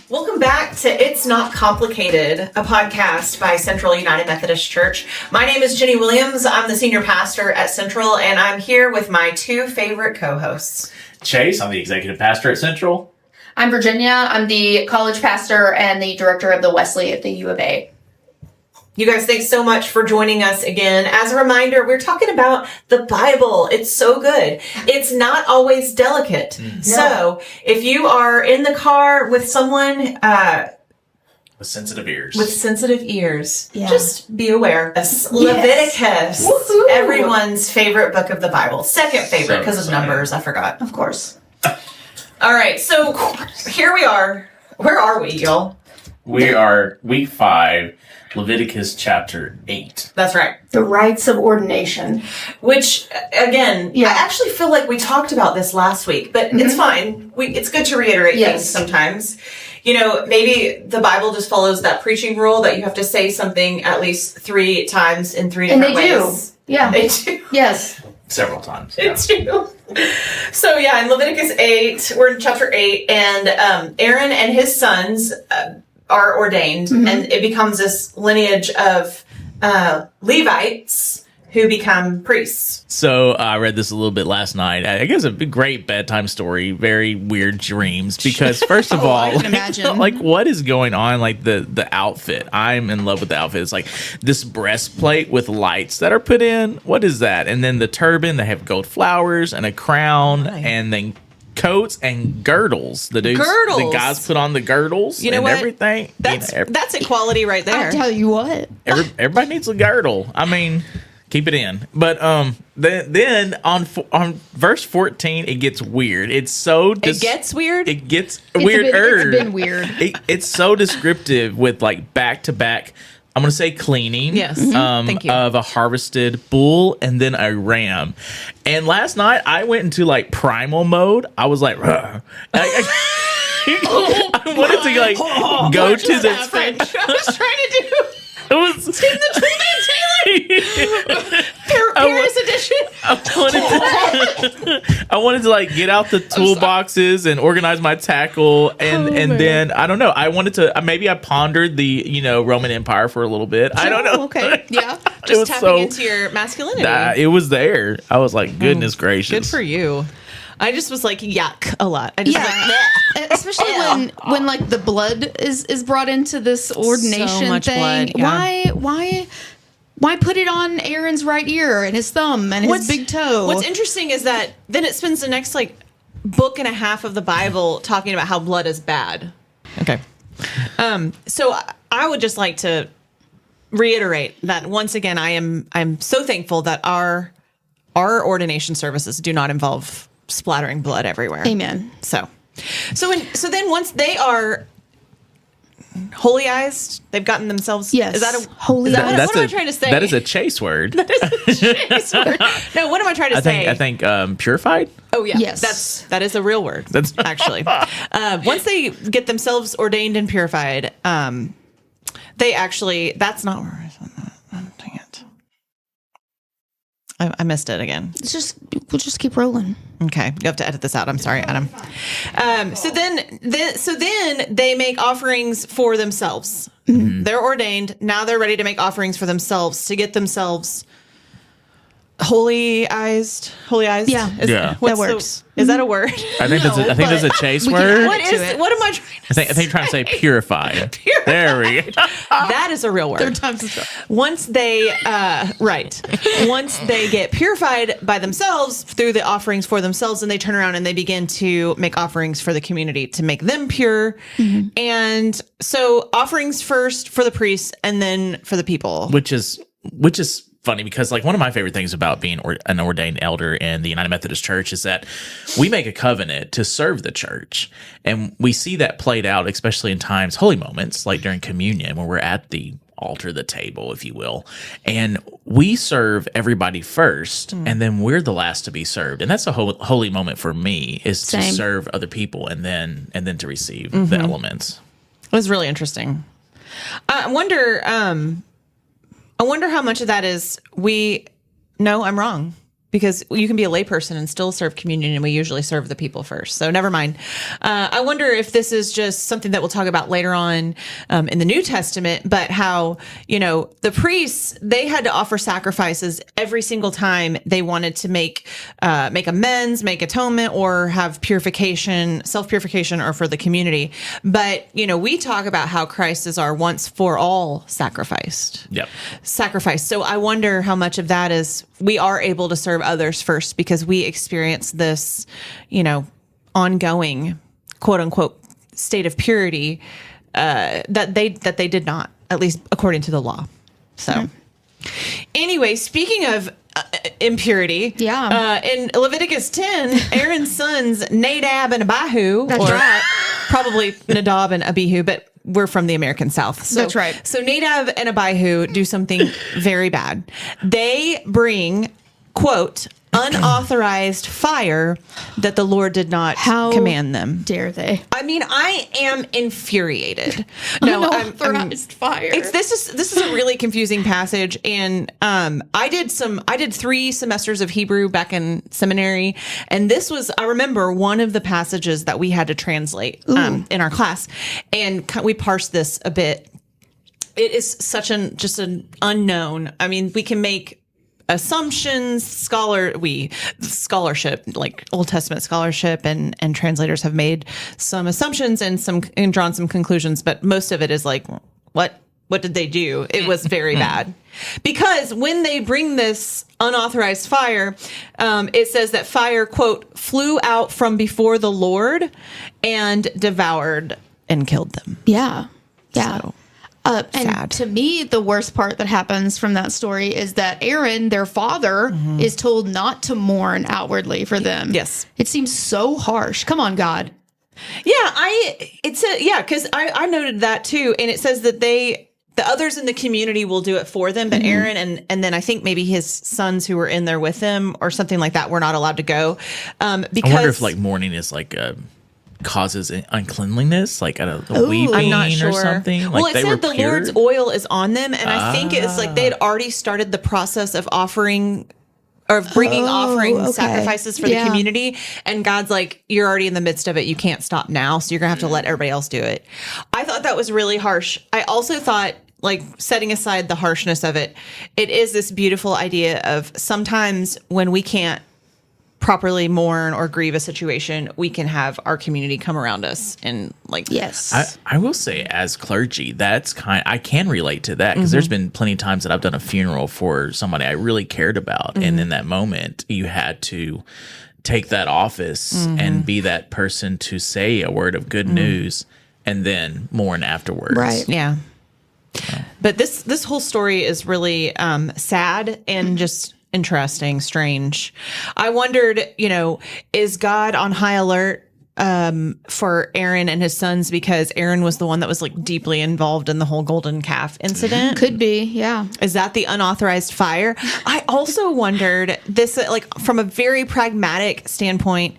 Welcome back to It's Not Complicated, a podcast by Central United Methodist Church. My name is Jenny Williams. I'm the senior pastor at Central, and I'm here with my two favorite co-hosts. Chase, I'm the executive pastor at Central. I'm Virginia. I'm the college pastor and the director of the Wesley at the U of A. You guys, thanks so much for joining us again. As a reminder, we're talking about the Bible. It's so good. It's not always delicate. No. So if you are in the car with someone With sensitive ears. Just be aware. Leviticus, Woo-hoo. Everyone's favorite book of the Bible. Second favorite because of numbers, I forgot. Of course. All right, so here we are. Where are we, y'all? We are week 5, Leviticus chapter 8. That's right. The rites of ordination. Which, again, I actually feel like we talked about this last week, but it's fine. It's good to reiterate things sometimes. You know, maybe the Bible just follows that preaching rule that you have to say something at least 3 times in 3 different ways. And they do. Yeah. They do. Yes. Several times. They do. So, in Leviticus 8, we're in chapter 8, and Aaron and his sons are ordained, and it becomes this lineage of Levites who become priests. So I read this a little bit last night. I guess a great bedtime story, very weird dreams, because first of all, I can imagine. Like what is going on? Like the outfit. I'm in love with the outfit. It's like this breastplate with lights that are put in. What is that? And then the turban, they have gold flowers and a crown, and then coats and girdles. The guys put on the girdles and everything. That's equality right there. I'll tell you what. Everybody needs a girdle. I mean, keep it in. But then on verse 14, it gets weird. It gets weird. It gets weirder. It's been weird. It's so descriptive with like back to back. I'm going to say cleaning. Yes. Thank you. Of a harvested bull and then a ram. And last night I went into like primal mode. I was like, I wanted to like go to the. I was trying to do. It was in the Toolman Taylor Paris edition. I wanted to like get out the toolboxes and organize my tackle, and then I don't know. I wanted to maybe I pondered the Roman Empire for a little bit. I don't know. Okay, yeah, just tapping into your masculinity. It was there. I was like, goodness gracious, good for you. I just was like yuck a lot. I just like, especially when like the blood is brought into this ordination so much thing. Blood, yeah. Why put it on Aaron's right ear and his thumb and his big toe? What's interesting is that then it spends the next like book and a half of the Bible talking about how blood is bad. Okay. So I would just like to reiterate that once again I'm so thankful that our ordination services do not involve splattering blood everywhere. Amen. So then once they are holyized, they've gotten themselves. Yes. Is that a holy? what am I trying to say? That is a chase word. That is a chase word. No, what am I trying to say? I think purified. Oh yeah, yes. That is a real word. That's actually once they get themselves ordained and purified, they actually. That's not where I said that. Dang it. I missed it again. We'll just keep rolling. Okay, you have to edit this out. I'm sorry, Adam. So then they make offerings for themselves. Mm-hmm. They're ordained. Now they're ready to make offerings for themselves to get themselves holyized. Yeah, That works. Is that a word? I think that's a chase word. What am I trying to say? I think you're trying to say purified. There we go. That is a real word. 3rd time's the charm. Once they get purified by themselves through the offerings for themselves, and they turn around and they begin to make offerings for the community to make them pure. Mm-hmm. And so offerings first for the priests and then for the people. Which is funny because like one of my favorite things about being an ordained elder in the United Methodist Church is that we make a covenant to serve the church, and we see that played out especially in times, holy moments like during communion when we're at the altar, the table, if you will, and we serve everybody first, and then we're the last to be served, and that's a holy moment for me is to serve other people and then to receive the elements. It was really interesting. I wonder I wonder how much of that is no, I'm wrong. Because you can be a layperson and still serve communion, and we usually serve the people first. So never mind. I wonder if this is just something that we'll talk about later on in the New Testament, but how, the priests, they had to offer sacrifices every single time they wanted to make amends, make atonement, or have purification, self-purification, or for the community. But, we talk about how Christ is our once for all sacrifice. So I wonder how much of that is we are able to serve others first because we experience this, ongoing quote unquote state of purity that they did not, at least according to the law. So anyway, speaking of impurity, in Leviticus 10, Aaron's sons Nadab and Abihu, probably Nadab and Abihu, but we're from the American South. So, that's right. So Nadab and Abihu do something very bad. They bring, quote, unauthorized fire that the Lord did not command them. Dare they? I mean, I am infuriated. Unauthorized fire. This is a really confusing passage, and I did 3 semesters of Hebrew back in seminary, and I remember one of the passages that we had to translate in our class, and we parsed this a bit. It is such just an unknown. I mean, we can make assumptions, scholarship, like Old Testament scholarship and translators have made some assumptions and drawn some conclusions, but most of it is like, what did they do? It was very bad. Because when they bring this unauthorized fire, it says that fire, quote, flew out from before the Lord and devoured and killed them. Yeah. So, and sad. to me, the worst part that happens from that story is that Aaron, their father, is told not to mourn outwardly for them. Yes. It seems so harsh. Come on, God. Yeah, because I noted that too. And it says that the others in the community will do it for them, but Aaron and then I think maybe his sons who were in there with him or something like that were not allowed to go. Because I wonder if mourning is causes uncleanliness, like weeping I'm not sure. or something. Well, it they said the pure? Lord's oil is on them, and I think it's like they had already started the process of offering or bringing sacrifices for the community, and God's like, you're already in the midst of it. You can't stop now, so you're gonna have to let everybody else do it. I thought that was really harsh. I also thought, setting aside the harshness of it, it is this beautiful idea of sometimes when we can't properly mourn or grieve a situation, we can have our community come around us and yes. I will say, as clergy, I can relate to that because there's been plenty of times that I've done a funeral for somebody I really cared about, and in that moment you had to take that office and be that person to say a word of good news and then mourn afterwards. Right. Yeah. But this whole story is really sad and just interesting, strange. I wondered, is God on high alert for Aaron and his sons because Aaron was the one that was deeply involved in the whole golden calf incident? Could be, yeah. Is that the unauthorized fire? I also wondered this, from a very pragmatic standpoint,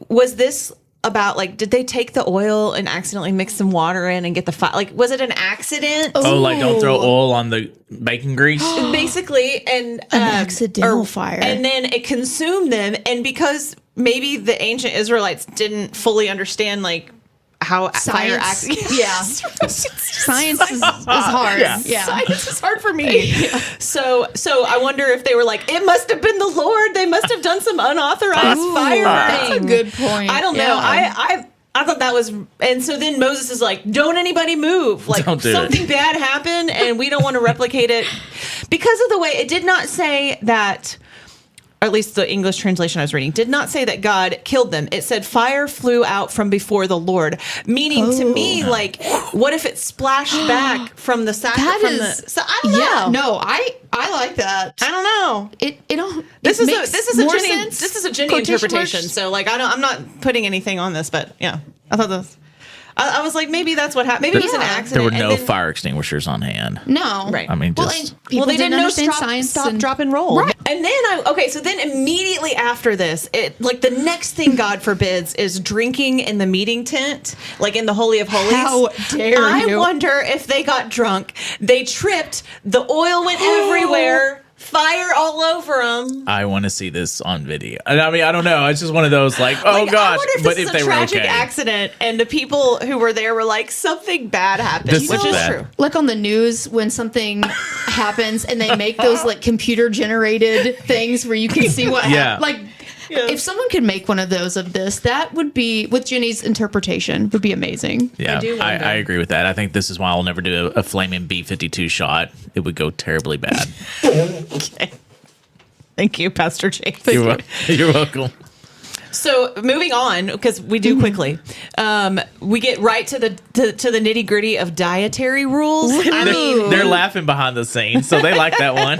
was this about did they take the oil and accidentally mix some water in and get the fire? Was it an accident? Oh, don't throw oil on the bacon grease? Basically, and an accidental fire. And then it consumed them. And because maybe the ancient Israelites didn't fully understand how fire acts. Yeah. Science is hard. Yeah. Science is hard for me. So I wonder if they were it must have been the Lord. They must have done some unauthorized fire. That's a good point. I don't know. I thought that was, and so then Moses is like, don't anybody move. Don't do something bad happened and we don't want to replicate it. Because of the way it did not say that, or at least the English translation I was reading, did not say that God killed them. It said fire flew out from before the Lord, meaning to me, what if it splashed back from the sacrifice? So I don't know. Yeah, no, I like that. I don't know. This is a Jenny interpretation. So I'm not putting anything on this, but yeah, I thought this. I was like, maybe that's what happened. Maybe it was an Yeah. accident. There were and no then- fire extinguishers on hand. No. Right. I mean, Well, just and people they didn't know understand stop, drop, and roll. Right. And then so then immediately after this, the next thing God forbids is drinking in the meeting tent, like in the Holy of Holies. How dare I you. wonder if they got drunk. They tripped. The oil went everywhere. Fire all over them. I want to see this on video. And I mean, I don't know. It's just one of those like, oh I gosh, wonder if but this if is they a were tragic okay. accident and the people who were there were like, something bad happened, This which is is bad. true. Like on the news when something happens and they make those like computer generated things where you can see what Yeah. happened. Like if someone could make one of those of this, that would be, with Jenny's interpretation, would be amazing. Yeah, do wonder. I agree with that. I think this is why I'll never do a flaming B-52 shot. It would go terribly bad. Okay. Thank you, Pastor Chase. You're welcome. So moving on, because we do quickly, we get right to the nitty gritty of dietary rules. I mean, They're laughing behind the scenes, so they like that one.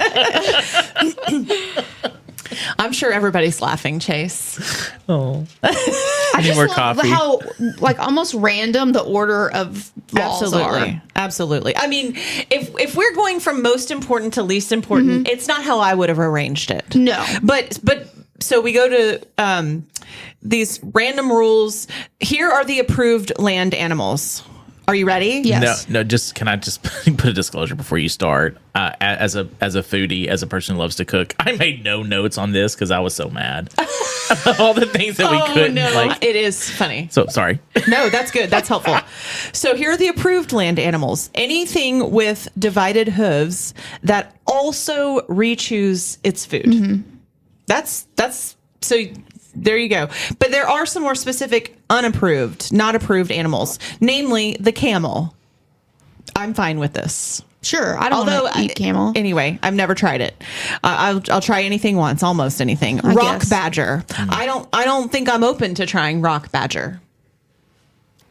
I'm sure everybody's laughing, Chase. Oh, I need just more love coffee. how like almost random the order of laws are. Absolutely. I mean, if we're going from most important to least important, it's not how I would have arranged it. No. But so we go to these random rules. Here are the approved land animals. Are you ready? Yes. No. Just can I just put a disclosure before you start? As a foodie, as a person who loves to cook, I made no notes on this because I was so mad. All the things that we couldn't like. It is funny. So sorry. No, that's good. That's helpful. So here are the approved land animals. Anything with divided hooves that also re-chews its food. That's so there you go. But there are some more specific unapproved, not approved animals, namely the camel. I'm fine with this. Sure. I don't want to eat camel. Anyway, I've never tried it. I'll try anything once, almost anything. Rock guess. badger. I don't think I'm open to trying rock badger.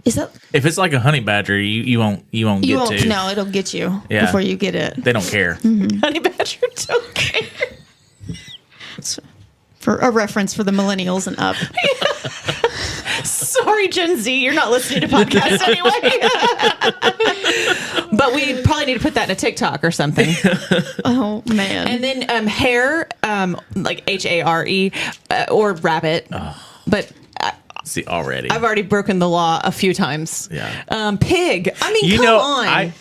Is that If it's like a honey badger, you won't you get won't to. no, it'll get you Yeah. before you get it. They don't care. Honey badger don't care. It's for a reference for the millennials and up. Sorry, Gen Z, you're not listening to podcasts anyway. But we probably need to put that in a TikTok or something. Oh man. And then hare, like HARE, or rabbit. But See already. I've already broken the law a few times. Yeah. Pig. I mean, You come know, on.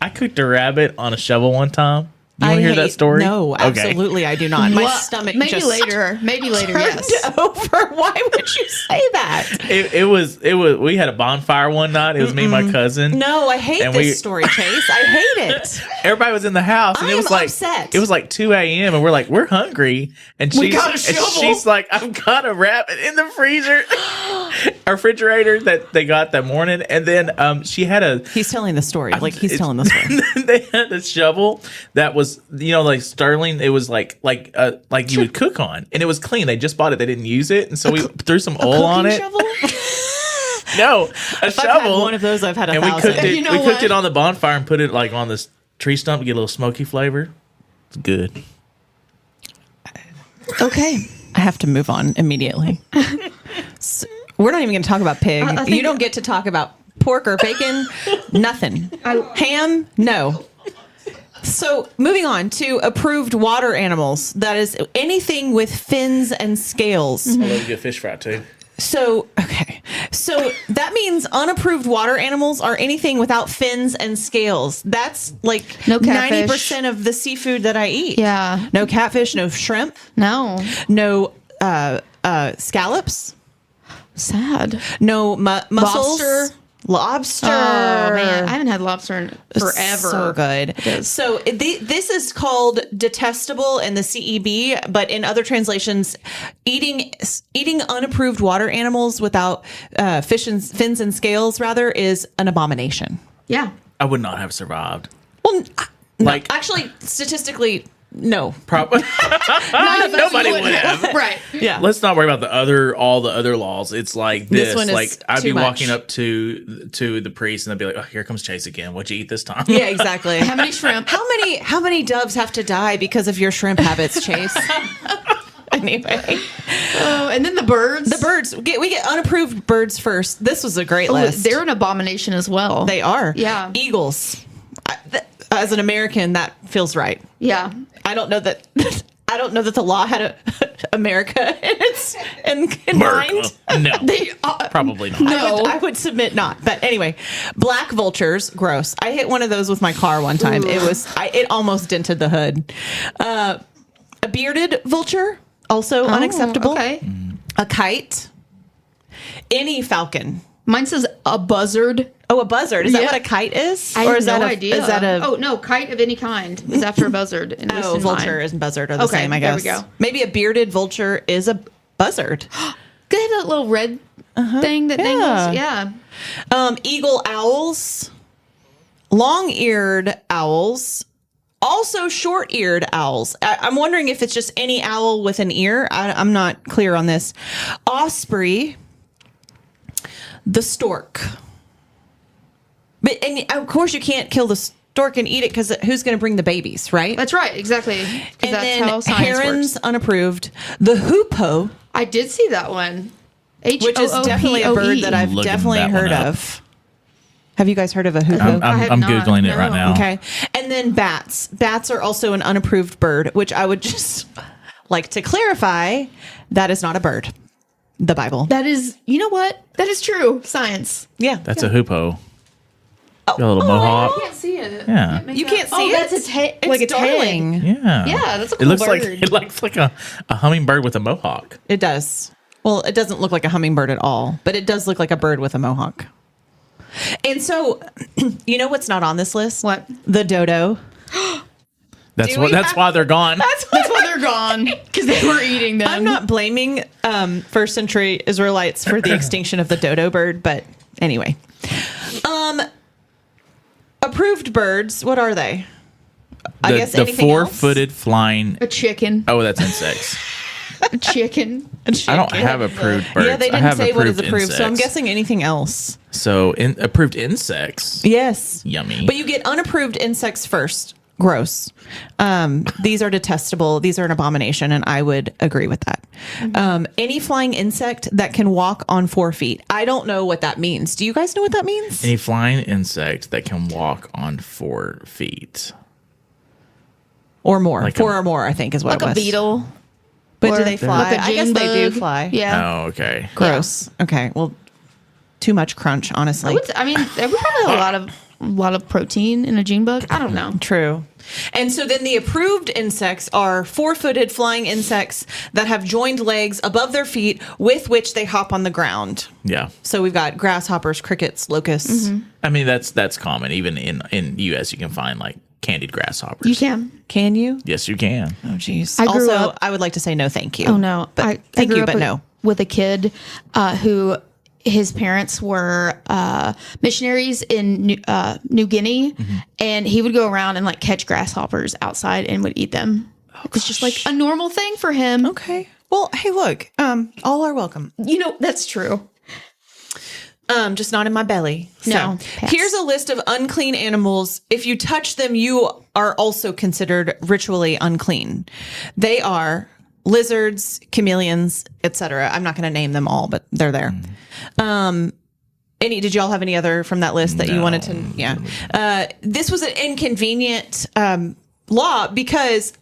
I cooked a rabbit on a shovel one time. You want to hear that hate- story? No, Okay. absolutely, I do not. My Well, stomach maybe just later. Maybe later, turned yes. over. Why would you say that? It was. We had a bonfire one night. It was me and my cousin. No, I hate And this story, Chase. I hate it. Everybody was in the house, and I it was am like upset. it was like 2 a.m. and we're like, we're hungry, and got a and shovel. she's like, I've got a rabbit in the freezer, our refrigerator that they got that morning, and then she had a. He's telling the story. Like he's telling the story. They had a shovel that was, like sterling. It was like you would cook on, and it was clean. They just bought it. They didn't use it, and so we threw some oil on Cooking it. shovel? No, a If I've had shovel. one of those, I've had and we 1,000. cooked it. You know we cooked what? it on the bonfire and put it like on this tree stump to get a little smoky flavor. It's good. Okay. I have to move on immediately. We're not even going to talk about pig. I think- You don't get to talk about pork or bacon. Nothing. Ham? No. So moving on to approved water animals. That is anything with fins and scales. I love a good fish fry too. So, okay. So that means unapproved water animals are anything without fins and scales. That's like No catfish. 90% of the seafood that I eat. Yeah. No catfish, no shrimp, No. no scallops, Sad. no mussels. Lobster. Oh man, I haven't had lobster in forever. So good. It is. So this is called detestable in the CEB, but in other translations, eating unapproved water animals without fins and scales rather is an abomination. Yeah. I would not have survived. Well, Like actually, statistically, no. probably nobody would have. Right. Yeah. Let's not worry about all the other laws. It's like This this. one is Like I'd too be walking much. up to the priest and they'd be like, "Oh, here comes Chase again. What'd you eat this time?" Yeah, exactly. How many shrimp? How many doves have to die because of your shrimp habits, Chase? Anyway, Oh, and then the birds. the birds we get unapproved birds first. This was a great Oh, list. they're an abomination as well. They are. Yeah. Eagles. As an American, that feels right. Yeah. I don't know that. I don't know that the law had America in mind. No, They probably not. No. I would submit not. But anyway, black vultures, gross. I hit one of those with my car one time. Ooh. It almost dented the hood. A bearded vulture, also unacceptable. Okay. A kite. Any falcon. Mine says a buzzard. Oh, a buzzard. Is that Yeah. what a kite is? I have no idea. Is that a... Oh, no, kite of any kind is after a buzzard. At least in vulture mine. and buzzard are the Okay, same, I there guess. we go. Maybe a bearded vulture is a buzzard. They have that little red thing that dangles. Yeah. Eagle owls, long-eared owls, also short-eared owls. I'm wondering if it's just any owl with an ear. I'm not clear on this. Osprey, the stork. And of course you can't kill the stork and eat it because who's going to bring the babies, right? That's right. Exactly. 'Cause And that's then how science herons, works. unapproved. The hoopoe, I did see that one. which is definitely a bird that I've Looking definitely that one heard up. of. Have you guys heard of a hoopoe? I have I'm not, Googling it right no. now. Okay. And then bats. Bats are also an unapproved bird, which I would just like to clarify that is not a bird. The Bible. That is, you know what? That is true. Science. Yeah. That's a hoopoe. Got a little mohawk. I can't see it. Yeah. You can't see it. That's a It's like a darling. Yeah. Yeah, that's a It cool looks bird. like a hummingbird with a mohawk. It does. Well, it doesn't look like a hummingbird at all, but it does look like a bird with a mohawk. And so, you know what's not on this list? What? The dodo. That's Do we that's have- why they're gone. That's why they're gone because they were eating them. I'm not blaming first century Israelites for the extinction of the dodo bird, but anyway. Approved birds, what are they? I guess The anything else? four-footed flying. a chicken. Oh, that's insects. A chicken. I don't have approved birds. Yeah, they I didn't have say what is approved, so I'm insects. guessing anything else. So approved insects. Yes. Yummy. But you get unapproved insects first. Gross. These are detestable. These are an abomination, and I would agree with that. Any flying insect that can walk on 4 feet. I don't know what that means. Do you guys know what that means? Any flying insect that can walk on 4 feet. Or more. Like 4 or more, I think, is what Like it a was. beetle. But do Or they fly? like a I guess June they do bug. fly. Yeah. Oh, okay. Gross. Okay. Well, too much crunch, honestly. I mean, there was probably a lot of protein in a June bug. I don't know. True. And so then the approved insects are 4-footed flying insects that have joined legs above their feet with which they hop on the ground. Yeah. So we've got grasshoppers, crickets, locusts. I mean, that's common. Even in U.S., you can find like candied grasshoppers. You can. Can you? Yes, you can. Oh, jeez. I grew Also, up- I would like to say no thank you. Oh no, But I thank grew you, up but with, no. with a kid who his parents were missionaries in New Guinea, and he would go around and like catch grasshoppers outside and would eat them. It was just like a normal thing for him. Okay. Well, hey, look. All are welcome. You know, that's true. Just not in my belly. No, So, pass. here's a list of unclean animals. If you touch them, you are also considered ritually unclean. They are lizards, chameleons, etc. I'm not going to name them all, but they're there. Did y'all have any other from that list that you wanted to? Yeah. This was an inconvenient law because,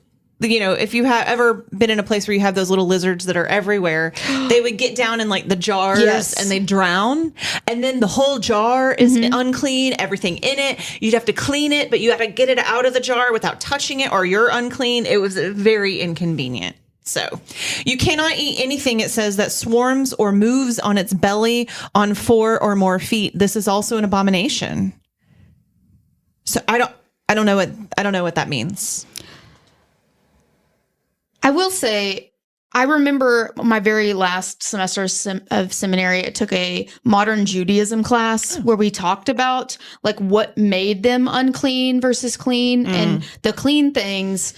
you know, if you have ever been in a place where you have those little lizards that are everywhere, they would get down in like the jars Yes. and they drown. And then the whole jar is unclean, everything in it. You'd have to clean it, but you have to get it out of the jar without touching it or you're unclean. It was very inconvenient. So you cannot eat anything, it says, that swarms or moves on its belly on 4 or more feet. This is also an abomination. So I don't know what that means. I will say, I remember my very last semester of seminary, I took a modern Judaism class where we talked about like what made them unclean versus clean. And the clean things,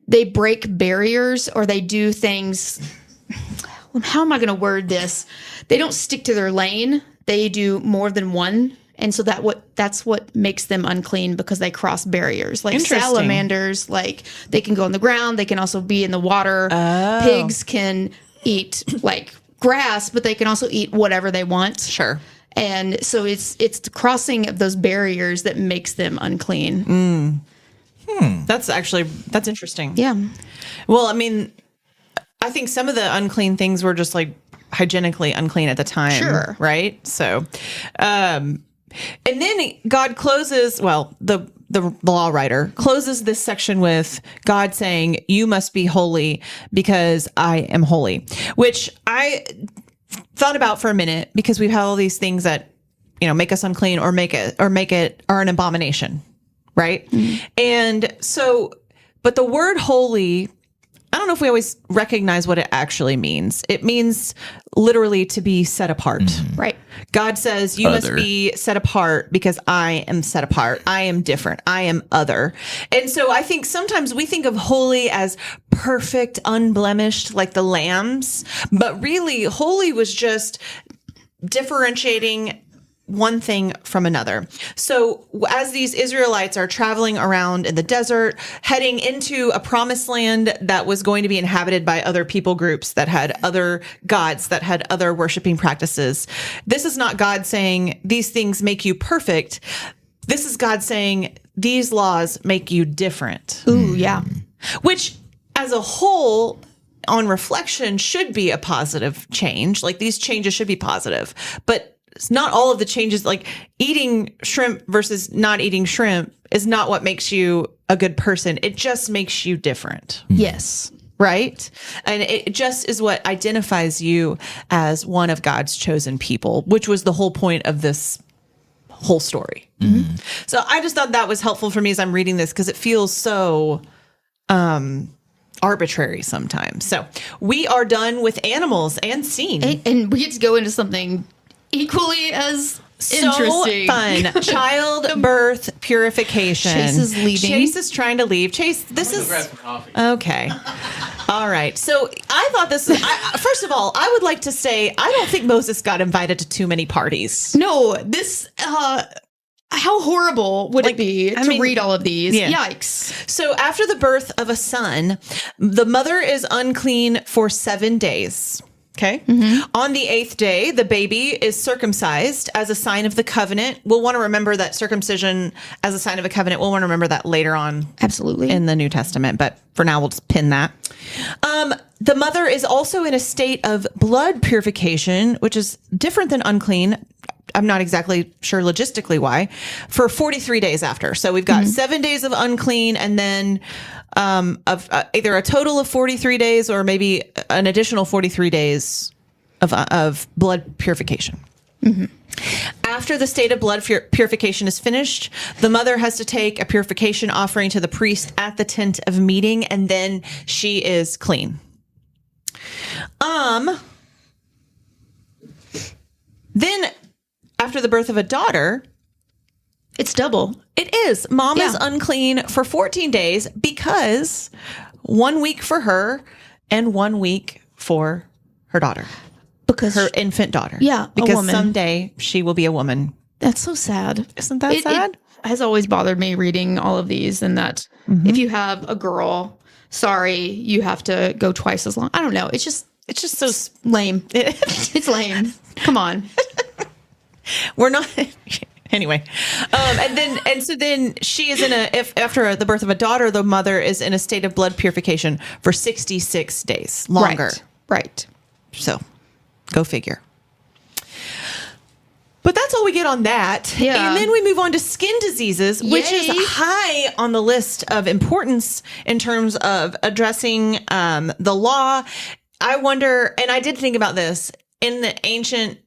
they break barriers or they do things. How am I going to word this? They don't stick to their lane. They do more than one And so that's what makes them unclean, because they cross barriers. Like Interesting. salamanders, like they can go on the ground, they can also be in the water. Oh. Pigs can eat like grass, but they can also eat whatever they want. Sure. And so it's the crossing of those barriers that makes them unclean. That's interesting. Yeah. Well, I mean, I think some of the unclean things were just like hygienically unclean at the time. Sure. Right. So, and then God closes, the law writer closes this section with God saying, "You must be holy because I am holy," which I thought about for a minute, because we've had all these things that, make us unclean or make it are an abomination. Right. And so, but the word holy, I don't know if we always recognize what it actually means. It means literally to be set apart. Right. God says you must be set apart because I am set apart. I am different. I am other. And so I think sometimes we think of holy as perfect, unblemished, like the lambs, but really holy was just differentiating one thing from another. So as these Israelites are traveling around in the desert, heading into a promised land that was going to be inhabited by other people groups that had other gods, that had other worshiping practices, this is not God saying these things make you perfect. This is God saying these laws make you different. Ooh, yeah. Which as a whole, on reflection, should be a positive change. Like these changes should be positive, but it's not all of the changes. Like eating shrimp versus not eating shrimp is not what makes you a good person. It just makes you different. Yes. Right? And it just is what identifies you as one of God's chosen people, which was the whole point of this whole story. So I just thought that was helpful for me as I'm reading this, because it feels so arbitrary sometimes. So we are done with animals and scene. And we get to go into something equally as interesting. Fun. Childbirth purification. Chase is leaving. Chase is trying to leave. Chase, this is okay. All right. So I thought this is, first of all, I would like to say, I don't think Moses got invited to too many parties. No, this, how horrible would it be to read all of these? Yeah. Yikes. So after the birth of a son, the mother is unclean for 7 days. Okay. On the 8th day, the baby is circumcised as a sign of the covenant. We'll want to remember that circumcision as a sign of a covenant. We'll want to remember that later on. Absolutely. In the New Testament. But for now, we'll just pin that. The mother is also in a state of blood purification, which is different than unclean. I'm not exactly sure logistically why, for 43 days after. So we've got 7 days of unclean, and then either a total of 43 days or maybe an additional 43 days of blood purification. After the state of blood purification is finished, the mother has to take a purification offering to the priest at the tent of meeting, and then she is clean. Then after the birth of a daughter, it's double. It is. Mom is Yeah. unclean for 14 days because 1 week for her and 1 week for her daughter, Because her infant daughter. Yeah, a because woman. someday she will be a woman. that's so sad. Isn't that sad? It has always bothered me reading all of these, and that if you have a girl, sorry, you have to go twice as long. I don't know. It's just so lame. It's lame. Come on. We're not. Anyway, and so then she is after the birth of a daughter, the mother is in a state of blood purification for 66 days longer. Right. So go figure. But that's all we get on that. Yeah. And then we move on to skin diseases, which is Yay. high on the list of importance in terms of addressing the law. I wonder, and I did think about this, in the ancient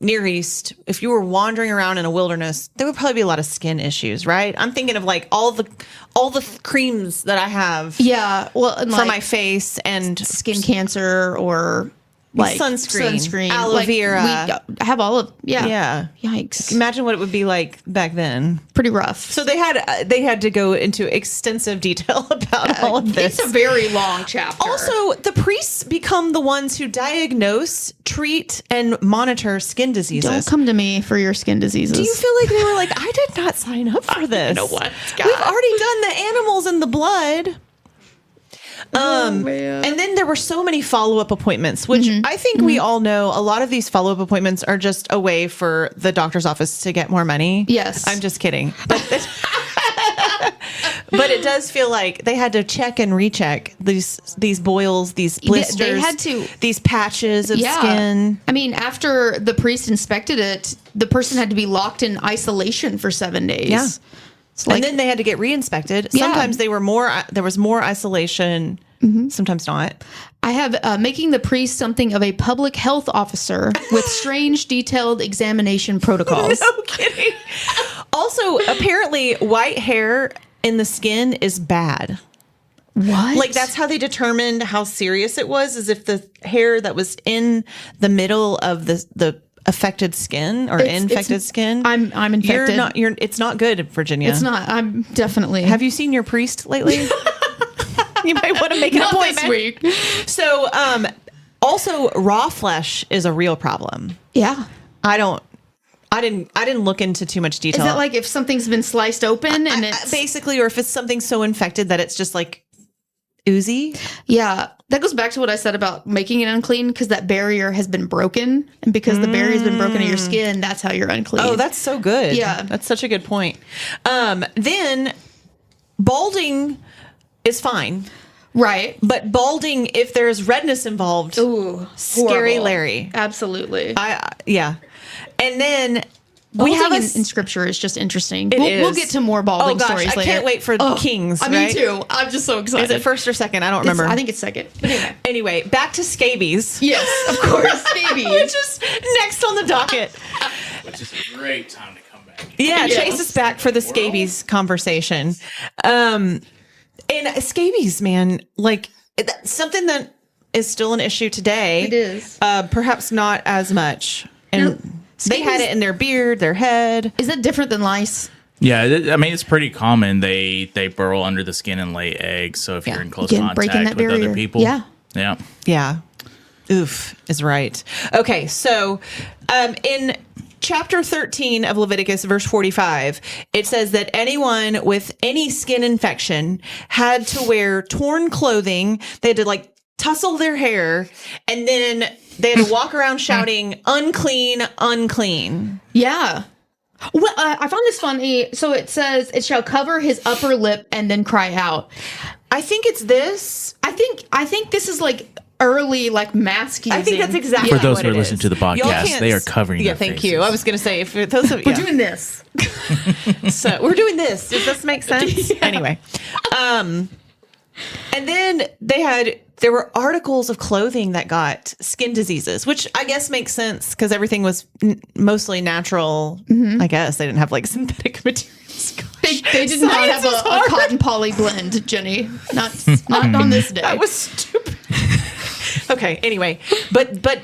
Near East, if you were wandering around in a wilderness, there would probably be a lot of skin issues, right? I'm thinking of like all the creams that I have Yeah. Well, and for like my face and skin cancer or like Sunscreen, aloe Like, vera. we have all of Yeah. Yikes! Imagine what it would be like back then. Pretty rough. So they had to go into extensive detail about all of this. It's a very long chapter. Also, the priests become the ones who diagnose, treat, and monitor skin diseases. don't come to me for your skin diseases. Do you feel like they were like, I did not sign up for this? You know what? God. We've already done the animals and the blood. man. And then there were so many follow-up appointments, which I think we all know a lot of these follow-up appointments are just a way for the doctor's office to get more money. Yes. I'm just kidding. But but it does feel like they had to check and recheck these boils, these blisters, They had to. these patches of skin. I mean, after the priest inspected it, the person had to be locked in isolation for 7 days. Yeah. It's like, And then they had to get re-inspected. Yeah. Sometimes there was more isolation, sometimes not. I have making the priest something of a public health officer with strange, detailed examination protocols. No kidding. Also, apparently, white hair in the skin is bad. What? Like that's how they determined how serious it was, is if the hair that was in the middle of the affected skin or infected skin. I'm infected. It's not good, Virginia. It's not. I'm definitely. Have you seen your priest lately? You might want to make an Not appointment. this week. So, also raw flesh is a real problem. Yeah. I didn't look into too much detail. Is it like if something's been sliced open and it's basically, or if it's something so infected that it's just like oozy? Yeah, that goes back to what I said about making it unclean because that barrier has been broken, and because the barrier has been broken in your skin, that's how you're unclean. Oh, that's so good. Yeah. That's such a good point. Then balding is fine, right. but balding, if there's redness involved, Ooh, scary horrible. Larry. Absolutely. Yeah. And then Balding we have in scripture is just interesting. We'll is. get to more balding Oh gosh, stories I later. can't wait for Kings. I mean, right? too. I'm just so excited. Is it first or second? I don't remember. I think it's second. But anyway. Anyway, back to scabies. Yes, of course. Scabies. Which is next on the docket. Which is a great time to come back. Yeah, Yes. chase us back for the scabies conversation. And scabies, man, like that's something that is still an issue today. It is. Perhaps not as much. And they had it in their beard, their head. Is that different than lice? Yeah, I mean, it's pretty common. They burrow under the skin and lay eggs. So if you're in close Again, breaking contact that with other barrier. people, Yeah. yeah. Yeah. Oof is right. Okay, so in chapter 13 of Leviticus, verse 45, it says that anyone with any skin infection had to wear torn clothing. They had to like tussle their hair, and then they had to walk around shouting, unclean, unclean. Yeah. Well, I found this funny. So it says, it shall cover his upper lip and then cry out. I think it's this. I think this is like early like mask using. I think that's exactly For those what who are it listening is. to the Y'all podcast, can't they are covering Yeah, their thank you. faces. I was going to say, if those of We're doing this. So we're doing this. Does this make sense? Yeah. Anyway. And then there were articles of clothing that got skin diseases, which I guess makes sense because everything was mostly natural. I guess they didn't have like synthetic materials. Gosh. They did not Science have is a hard. cotton poly blend, Jenny. Not on this day. That was stupid. Okay. Anyway, but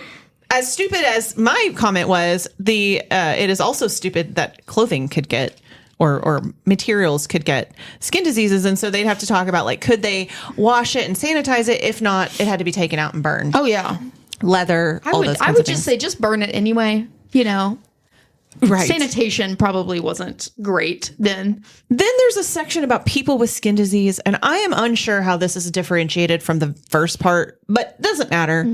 as stupid as my comment was, it is also stupid that clothing could get or materials could get skin diseases, and so they'd have to talk about like could they wash it and sanitize it? If not, it had to be taken out and burned. Oh yeah. Leather, all those kinds I would of just things. say just burn it anyway. You know, Right. sanitation probably wasn't great then. Then there's a section about people with skin disease, and I am unsure how this is differentiated from the first part, but doesn't matter.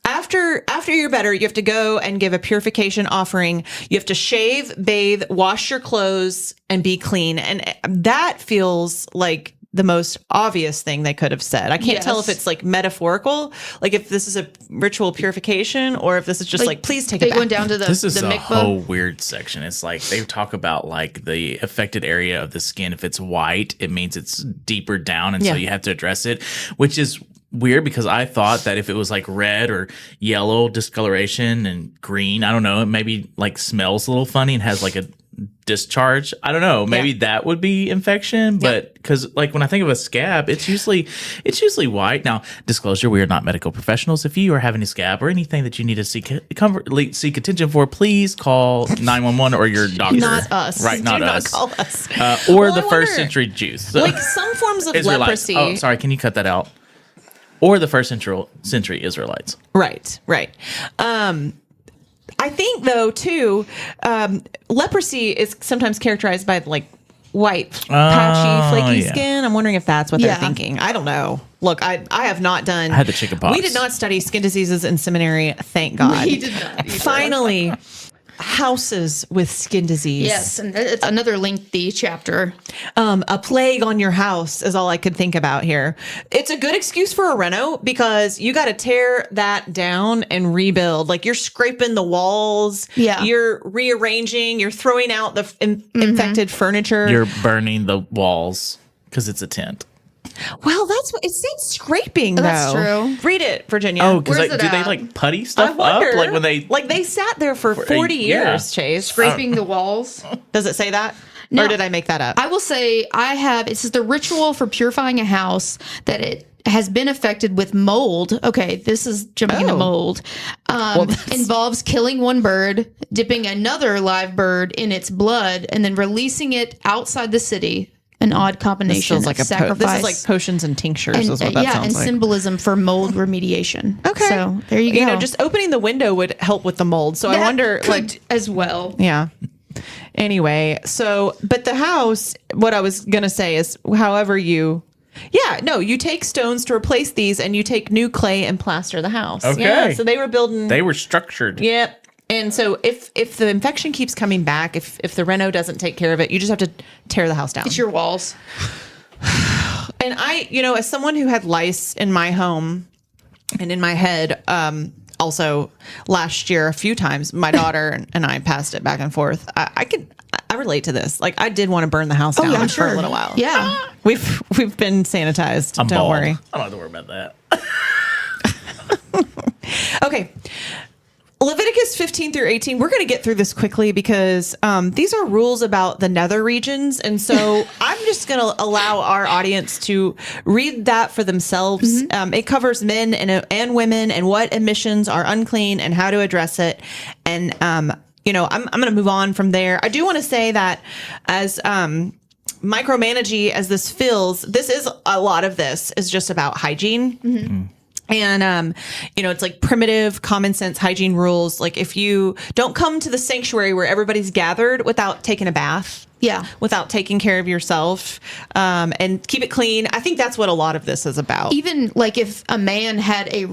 After you're better, you have to go and give a purification offering. You have to shave, bathe, wash your clothes, and be clean. And that feels like the most obvious thing they could have said. I can't tell if Yes. it's like metaphorical, like if this is a ritual purification, or if this is just like please take they it back. went down to the This is the a mikvah. whole weird section. It's like they talk about like the affected area of the skin. If it's white, it means it's deeper down, and so Yeah. you have to address it, which is weird because I thought that if it was like red or yellow discoloration and green, I don't know, it maybe like smells a little funny and has like a discharge. I don't know. Maybe that would be infection, but because like when I think of a scab, it's usually white. Now, disclosure: we are not medical professionals. If you are having a scab or anything that you need to seek attention for, please call 911 or your doctor. Not us. Right? Not Do us. Not call us. Or Well, the I first wonder, century Jews, like some forms of Israelites. leprosy. Oh, sorry. Can you cut that out? Or the first century Israelites. Right. I think though too, leprosy is sometimes characterized by like white, patchy, flaky skin. I'm wondering if that's what they're thinking. I don't know. Look, I have not done. I had the chicken pox. We did not study skin diseases in seminary. Thank God. We did not either. Finally, houses with skin disease. Yes, and it's another lengthy chapter. A plague on your house is all I could think about here. It's a good excuse for a reno because you got to tear that down and rebuild. Like you're scraping the walls. Yeah. You're rearranging. You're throwing out the infected furniture. You're burning the walls because it's a tent. Well, that's what it said. Scraping. That's though. true. Read it, Virginia. Oh, because Where's do it they at? like putty I stuff wonder. up? Like when they they sat there for 40 yeah. years. Chase. Scraping the walls. Does it say that? No. Or did I make that up? I will say it says the ritual for purifying a house that it has been affected with mold. Okay, this is jumping into mold. Involves killing one bird, dipping another live bird in its blood, and then releasing it outside the city. An odd combination This feels of like sacrifice. this is like potions and tinctures. and, is what that sounds and like. symbolism for mold remediation. Okay. So there you go. You know, just opening the window would help with the mold. So I wonder, could as well. yeah. Anyway, but the house, what I was going to say is however you take stones to replace these and you take new clay and plaster the house. Okay. Yeah, so they were building. they were structured. Yep. And so if the infection keeps coming back, if the reno doesn't take care of it, you just have to tear the house down. It's your walls. And I, as someone who had lice in my home and in my head, also last year a few times, my daughter and I passed it back and forth. I relate to this. Like I did want to burn the house down I'm for a sure. little while. Yeah. We've been sanitized. I'm Don't bald. worry. I don't have to worry about that. Okay. Leviticus 15 through 18, we're going to get through this quickly because these are rules about the nether regions. And so I'm just going to allow our audience to read that for themselves. It covers men and women and what emissions are unclean and how to address it. And, I'm going to move on from there. I do want to say that as micromanagey as this feels, a lot of this is just about hygiene. Mm-hmm. And, it's like primitive common sense hygiene rules. Like if you don't come to the sanctuary where everybody's gathered without taking a bath. Yeah. Without taking care of yourself, and keep it clean. I think that's what a lot of this is about. Even like if a man had a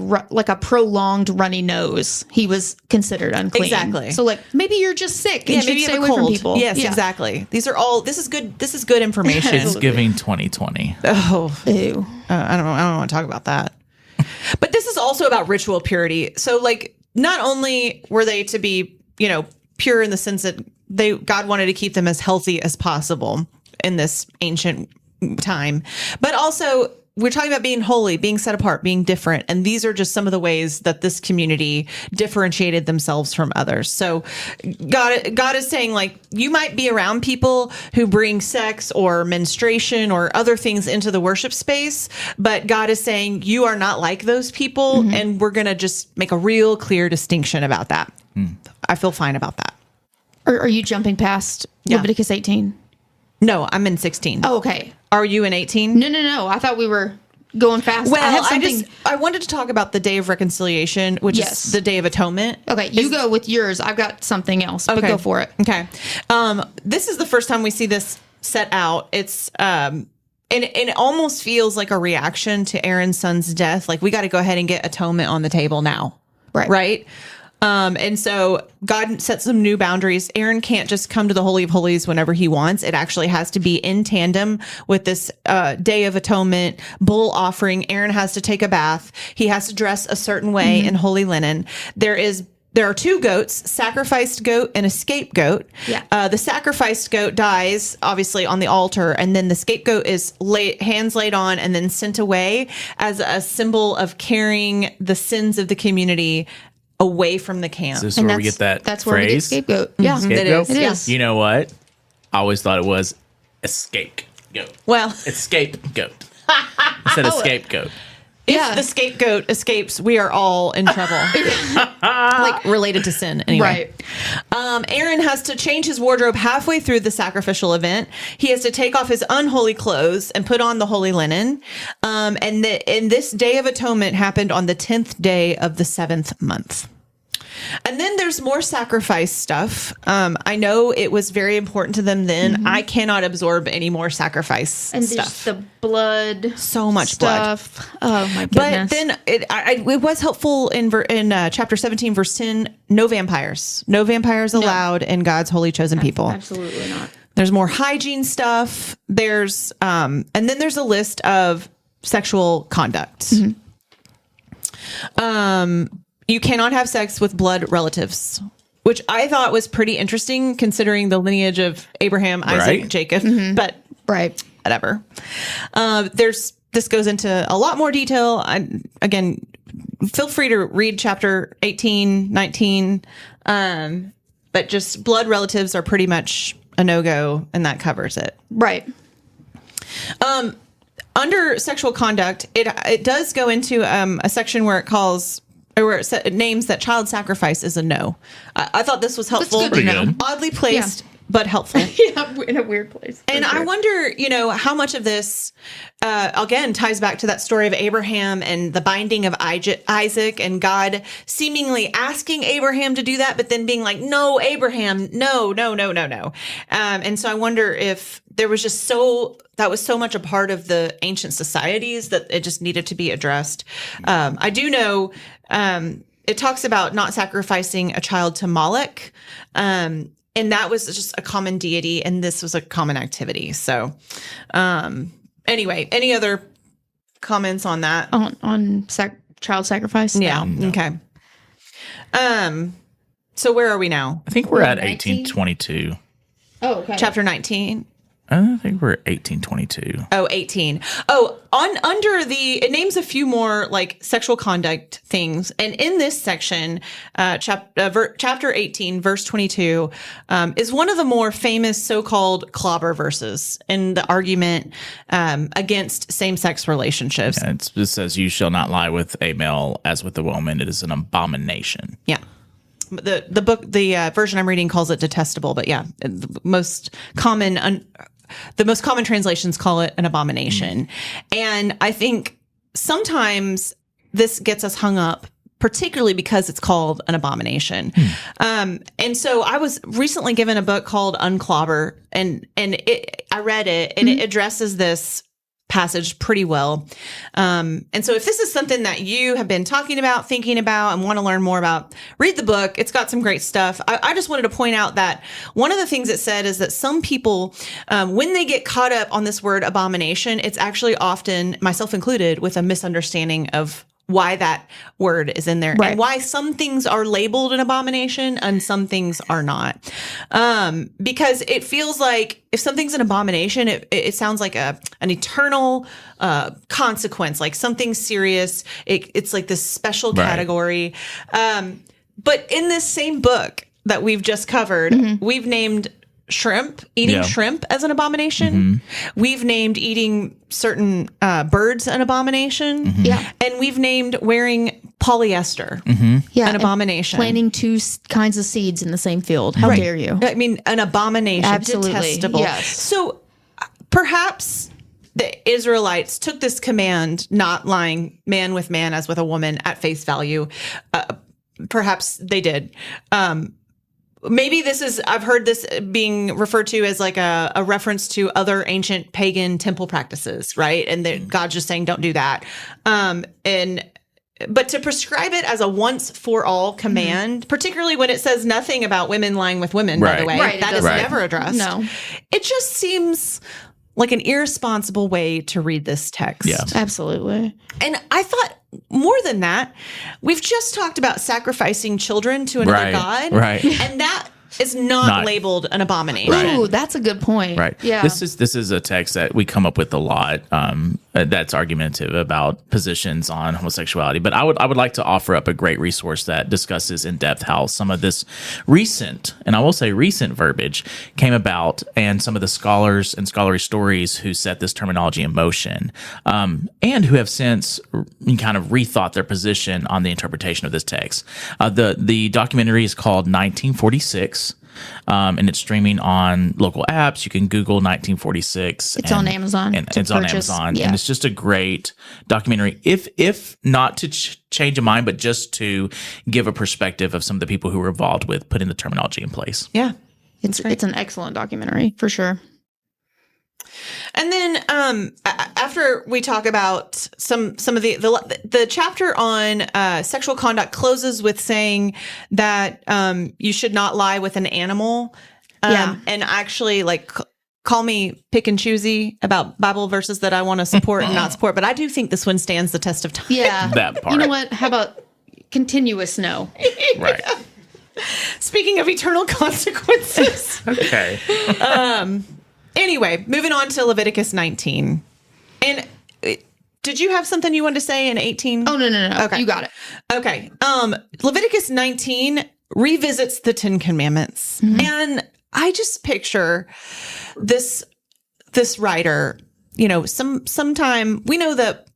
prolonged runny nose, he was considered unclean. Exactly. So like maybe you're just sick and should maybe you stay have a away from cold. people. Yes, Yeah. exactly. This is good information. It's giving 2020. Oh, Ew. I don't want to talk about that. But this is also about ritual purity. So like not only were they to be, pure in the sense that God wanted to keep them as healthy as possible in this ancient time, but also we're talking about being holy, being set apart, being different. And these are just some of the ways that this community differentiated themselves from others. So God is saying, like, you might be around people who bring sex or menstruation or other things into the worship space, but God is saying you are not like those people. Mm-hmm. And we're going to just make a real clear distinction about that. I feel fine about that. Are you jumping past Leviticus 18? No, I'm in 16. Oh, okay. Are you in 18? No. I thought we were going fast. Well, I had something. I wanted to talk about the Day of Reconciliation, which is the Day of Atonement. Okay, you go with yours. I've got something else, but go for it. Okay. This is the first time we see this set out. It's and it almost feels like a reaction to Aaron's son's death. Like we got to go ahead and get atonement on the table now. Right. And so God sets some new boundaries. Aaron can't just come to the Holy of Holies whenever he wants. It actually has to be in tandem with this Day of Atonement bull offering. Aaron has to take a bath. He has to dress a certain way in holy linen. There are two goats, sacrificed goat and a scapegoat. Yeah. The sacrificed goat dies, obviously, on the altar, and then the scapegoat is hands laid on and then sent away as a symbol of carrying the sins of the community away from the camp. Is this where we get that That's phrase? where we get scapegoat. Yeah. Scapegoat? It is. It is. You know what? I always thought it was a scapegoat. Well, It's scapegoat. Instead of scapegoat. if the scapegoat escapes, we are all in trouble. Like related to sin, anyway. Right. Aaron has to change his wardrobe halfway through the sacrificial event. He has to take off his unholy clothes and put on the holy linen. And this Day of Atonement happened on the 10th day of the 7th month. And then there's more sacrifice stuff. I know it was very important to them then. I cannot absorb any more sacrifice And stuff. just the blood. So much stuff. Oh my But goodness. then it was helpful in chapter 17, verse 10, no vampires. No vampires allowed in God's holy chosen people. Absolutely not. There's more hygiene stuff. There's and then there's a list of sexual conduct. You cannot have sex with blood relatives, which I thought was pretty interesting considering the lineage of Abraham, Isaac, Right. Jacob. But Right. whatever. This goes into a lot more detail. Again, feel free to read chapter 18, 19. But just blood relatives are pretty much a no-go, and that covers it. Right. Under sexual conduct, it does go into a section where it names that child sacrifice is a no. I thought this was helpful. good to know. Pretty good. Oddly placed, but helpful. Yeah, in a weird place. And I wonder, how much of this, again, ties back to that story of Abraham and the binding of Isaac and God seemingly asking Abraham to do that, but then being like, no, Abraham, no. And so I wonder if there was just that was so much a part of the ancient societies that it just needed to be addressed. I do know it talks about not sacrificing a child to Moloch. And that was just a common deity, and this was a common activity. So, anyway, any other comments on that? On child sacrifice? Yeah. No. Okay. So where are we now? I think we're at 19? 1822. Oh, okay. Chapter 19. I think we're at 1822. Oh, 18. Oh, under it names a few more like sexual conduct things. And in this section, chapter 18, verse 22, is one of the more famous so-called clobber verses in the argument against same-sex relationships. Yeah, it says, you shall not lie with a male as with a woman. It is an abomination. Yeah. The version I'm reading calls it detestable, but yeah, the most common translations call it an abomination. And I think sometimes this gets us hung up, particularly because it's called an abomination. And so I was recently given a book called Unclobber, and I read it, and it addresses this passage pretty well. And so if this is something that you have been talking about, thinking about, and want to learn more about, read the book. It's got some great stuff. I just wanted to point out that one of the things it said is that some people, when they get caught up on this word abomination, it's actually often, myself included, with a misunderstanding of why that word is in there, right, and why some things are labeled an abomination and some things are not. Because it feels like if something's an abomination, it sounds like an eternal consequence, like something serious. It's like this special category. But in this same book that we've just covered, we've named eating shrimp as an abomination. We've named eating certain birds an abomination. Yeah. And we've named wearing polyester an abomination. Planting two kinds of seeds in the same field. How dare you? I mean, an abomination. Absolutely. Detestable. Yes. So perhaps the Israelites took this command, not lying man with man as with a woman, at face value. Perhaps they did. Maybe I've heard this being referred to as like a reference to other ancient pagan temple practices, right? And that God's just saying, don't do that. But to prescribe it as a once for all command, particularly when it says nothing about women lying with women, by the way, that is never addressed. No. It just seems like an irresponsible way to read this text. Yeah. Absolutely. And I thought, more than that, we've just talked about sacrificing children to another god. Right. And that is not labeled an abomination. Right. Ooh, that's a good point. Right. Yeah. This is a text that we come up with a lot. That's argumentative about positions on homosexuality. But I would like to offer up a great resource that discusses in depth how some of this recent, and I will say recent verbiage came about, and some of the scholars and scholarly stories who set this terminology in motion, and who have since kind of rethought their position on the interpretation of this text. The documentary is called 1946. And it's streaming on local apps. You can Google 1946. It's on Amazon. And it's on Amazon. Yeah. And it's just a great documentary. If not to change a mind, but just to give a perspective of some of the people who were involved with putting the terminology in place. Yeah. It's an excellent documentary for sure. And then after we talk about some of the chapter on sexual conduct closes with saying that you should not lie with an animal. And actually, like, call me pick and choosy about Bible verses that I want to support and not support. But I do think this one stands the test of time. Yeah. That part. You know what? How about continuous no? Right. Speaking of eternal consequences. Okay. Anyway, moving on to Leviticus 19. And did you have something you wanted to say in 18? Oh, no. Okay. You got it. Okay. Leviticus 19 revisits the 10 Commandments. Mm-hmm. And I just picture this writer, sometime we know that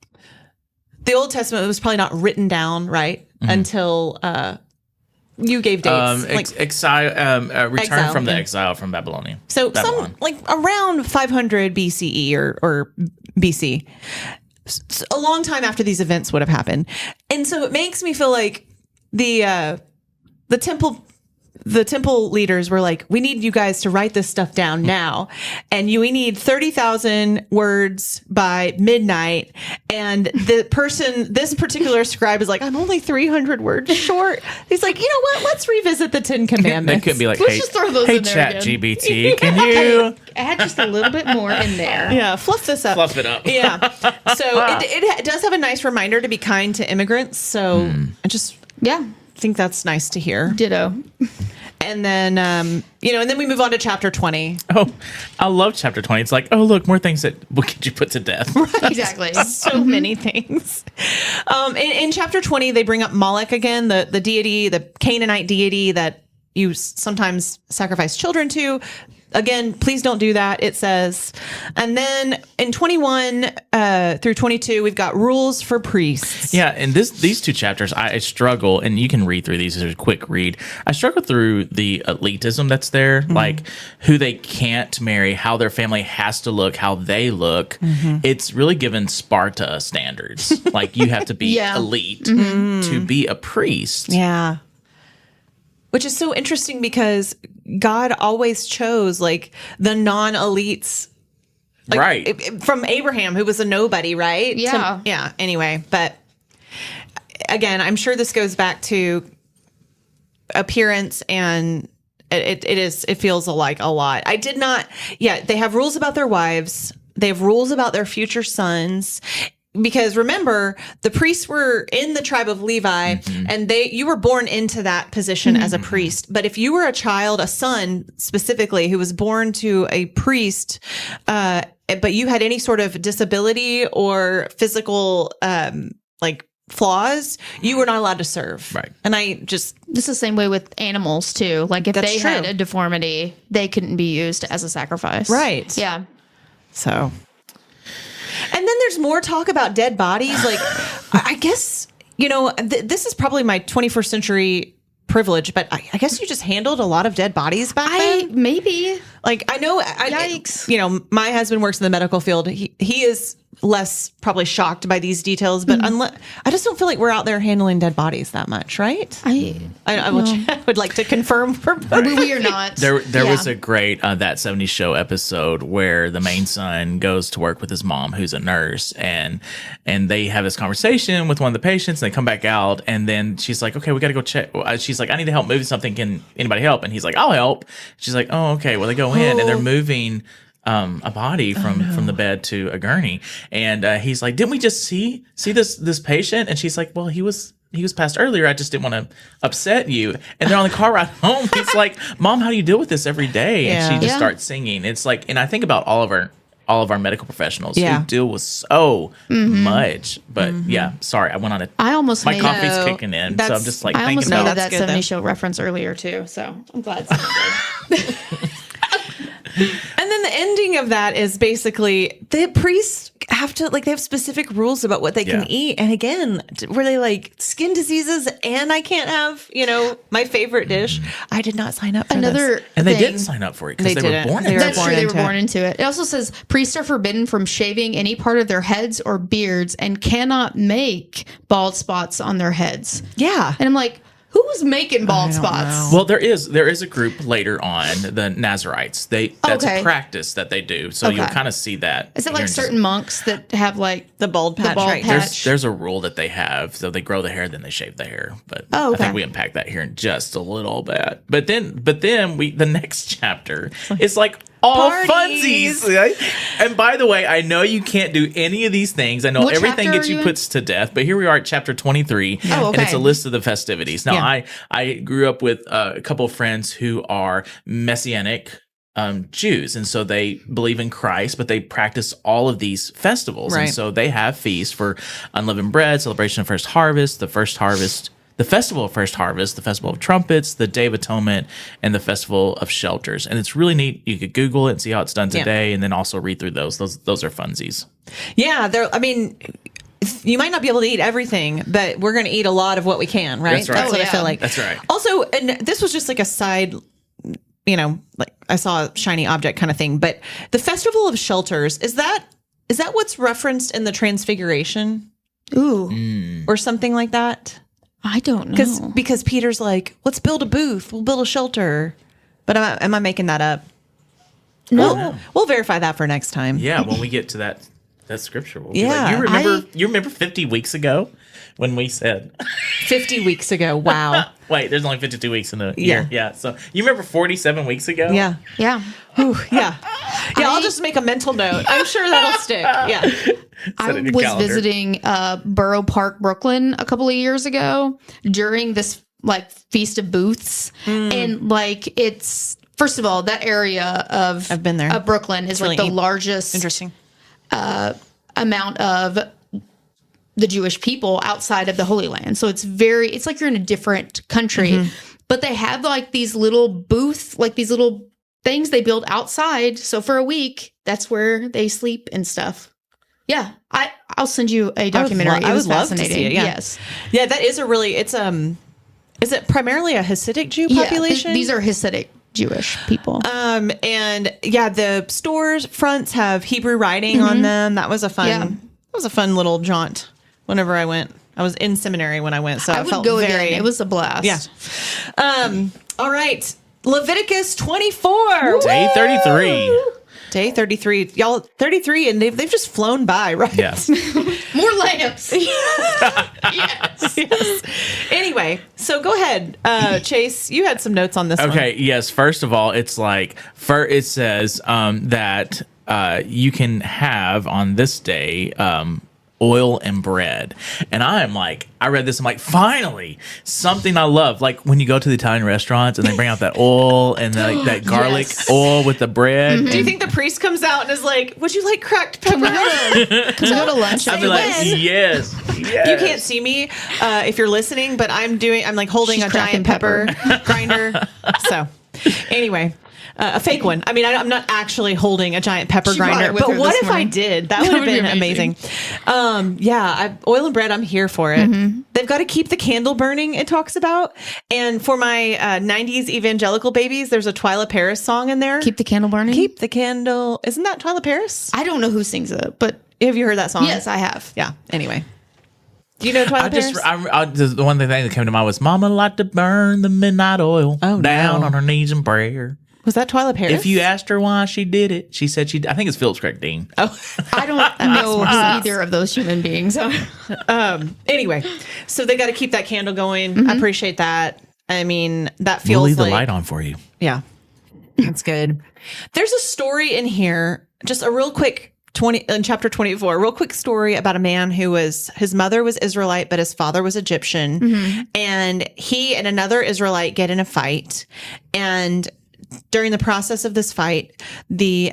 the Old Testament was probably not written down, right? Mm-hmm. Until you gave dates. Return from the exile from Babylon. So some around 500 BCE or BC, a long time after these events would have happened. And so it makes me feel like the temple leaders were like, we need you guys to write this stuff down now. And we need 30,000 words by midnight. And this particular scribe is like, I'm only 300 words short. He's like, you know what? Let's revisit the 10 Commandments. They could be like, Let's just throw those in there Chat again. GBT, can you Add just a little bit more in there. Yeah, fluff this up. fluff it up? Yeah. So it does have a nice reminder to be kind to immigrants. So I just think that's nice to hear. Ditto. And then, and then we move on to chapter 20. Oh, I love chapter 20. It's like, oh, look, more things that will get you put to death. Exactly. So many things. In chapter 20, they bring up Moloch again, the deity, the Canaanite deity that you sometimes sacrifice children to. Again, please don't do that, it says. And then in 21 through 22, we've got rules for priests. Yeah, and these two chapters, I struggle, and you can read through these as a quick read. I struggle through the elitism that's there, like who they can't marry, how their family has to look, how they look. It's really given Sparta standards. Like, you have to be elite to be a priest. Yeah. Which is so interesting because God always chose like the non-elites. Like, right. From Abraham, who was a nobody, right? Yeah. Anyway, but again, I'm sure this goes back to appearance, and it feels like a lot. They have rules about their wives. They have rules about their future sons. Because remember, the priests were in the tribe of Levi, and you were born into that position as a priest. But if you were a child, a son specifically, who was born to a priest, but you had any sort of disability or physical flaws, you were not allowed to serve. Right. And it's the same way with animals too. Like if That's they true. had a deformity, they couldn't be used as a sacrifice. Right. Yeah. So. And then there's more talk about dead bodies. Like, I guess, this is probably my 21st century privilege, but I guess you just handled a lot of dead bodies back then. Maybe. Like, I know, Yikes. My husband works in the medical field. He is less probably shocked by these details, but I just don't feel like we're out there handling dead bodies that much, right? I would like to confirm for both. We are not. There was a great That 70s Show episode where the main son goes to work with his mom, who's a nurse, and they have this conversation with one of the patients, and they come back out, and then she's like, okay, we got to go check. She's like, I need to help move something. Can anybody help? And he's like, I'll help. She's like, oh, okay. Well, they go in, and they're moving a body from the bed to a gurney, and he's like, didn't we just see this patient? And she's like, well, he was he was passed earlier. I just didn't want to upset you. And then on the car ride home, he's like, Mom, how do you deal with this every day? And she just starts singing. It's like, and I think about all of our medical professionals who deal with so much. But yeah, sorry, I went on I almost my made coffee's kicking in, so I'm just like I thinking almost about made that good, 70 though. show reference earlier too, so I'm glad someone did. And then the ending of that is basically the priests have to they have specific rules about what they can eat. And again, were they like skin diseases and I can't have, my favorite dish? I did not sign up for this. And they didn't sign up for it because they were born into it. That's true. They were born into it. It also says priests are forbidden from shaving any part of their heads or beards and cannot make bald spots on their heads. Yeah. And I'm like, who's making bald spots? Well, there is a group later on, the Nazarites. That's a practice that they do. So you'll kind of see that. Is it like certain monks that have like the bald patch? There's a rule that they have. So they grow the hair, then they shave the hair. But I think we unpack that here in just a little bit. But then the next chapter is like all Parties. funsies. Right? And by the way, I know you can't do any of these things. I know What everything chapter gets are you you in? puts to death. But here we are at chapter 23, and it's a list of the festivities. Now, I grew up with a couple of friends who are Messianic Jews, and so they believe in Christ, but they practice all of these festivals, and so they have feasts for unleavened bread, celebration of first harvest, the festival of first harvest, the festival of trumpets, the Day of Atonement, and the festival of shelters. And it's really neat. You could Google it and see how it's done today, and then also read through those. Those are funsies. Yeah, you might not be able to eat everything, but we're going to eat a lot of what we can, right? That's right. That's what I feel like. That's right. Also, and this was just like a side, like I saw a shiny object kind of thing, but the Festival of Shelters, is that what's referenced in the Transfiguration? ooh, Or something like that? I don't know. Because Peter's like, let's build a booth. We'll build a shelter. But am I making that up? No. We'll verify that for next time. Yeah, when we get to that scripture, we'll be Yeah, like, you remember 50 weeks ago when we said 50 weeks ago. Wow. wait, there's only 52 weeks in a year. Yeah. So you remember 47 weeks ago? Yeah. Yeah. Whew, yeah. Yeah, I'll just make a mental note. I'm sure that'll stick. Yeah. I it in your was calendar. visiting Borough Park, Brooklyn a couple of years ago during this like Feast of Booths. And like it's, first of all, that area of I've been there. Of Brooklyn is like really the largest Interesting. amount of the Jewish people outside of the Holy Land. So it's like you're in a different country. But they have like these little booths, like these little things they build outside. So for a week, that's where they sleep and stuff. Yeah, I'll send you a documentary. I It was would love to fascinating. see it, yeah. Yes, Yeah, that is is it primarily a Hasidic Jew population? These are Hasidic Jewish people. And yeah, the stores fronts have Hebrew writing on them. That was a fun little jaunt whenever I went. I was in seminary when I went, so I would felt go very again. It was a blast. Yeah. All right. Leviticus 24. Day 33. Day 33. Y'all, 33, and they've just flown by, right? Yes. More lamps. Yes. Anyway, so go ahead, Chase. You had some notes on this one. Okay, yes. First of all, it's like, it says that you can have on this day oil and bread. And I'm like, I read this, I'm like, finally, something I love. Like when you go to the Italian restaurants and they bring out that oil and that garlic oil with the bread. Do you think the priest comes out and is like, would you like cracked pepper? Can we go to lunch? I'd be like, yes. You can't see me if you're listening, but I'm like holding She's a giant cracking pepper grinder. So anyway, a fake one. I mean, I'm not actually holding a giant pepper She brought grinder, it with but her what this if morning. I did? That would have would be been amazing. Oil and bread, I'm here for it. They've got to keep the candle burning, it talks about. And for my 90s evangelical babies, there's a Twyla Paris song in there. Keep the candle burning. Keep the candle. Isn't that Twyla Paris? I don't know who sings it, but Have you heard that song? yes, I have. Yeah. Anyway. Do you know Twyla Paris? The one thing that came to mind was Mama liked to burn the midnight oil down no. on her knees in prayer. Was that Twyla Paris? If you asked her why she did it, she said I think it's Phillips Craig Dean. Oh. I don't know either of those human beings. Anyway, so they got to keep that candle going. I appreciate that. I mean, that feels We'll leave like the light on for you. Yeah, that's good. There's a story in here, just a real quick chapter 24, real quick story about a man his mother was Israelite, but his father was Egyptian. And he and another Israelite get in a fight. And during the process of this fight, the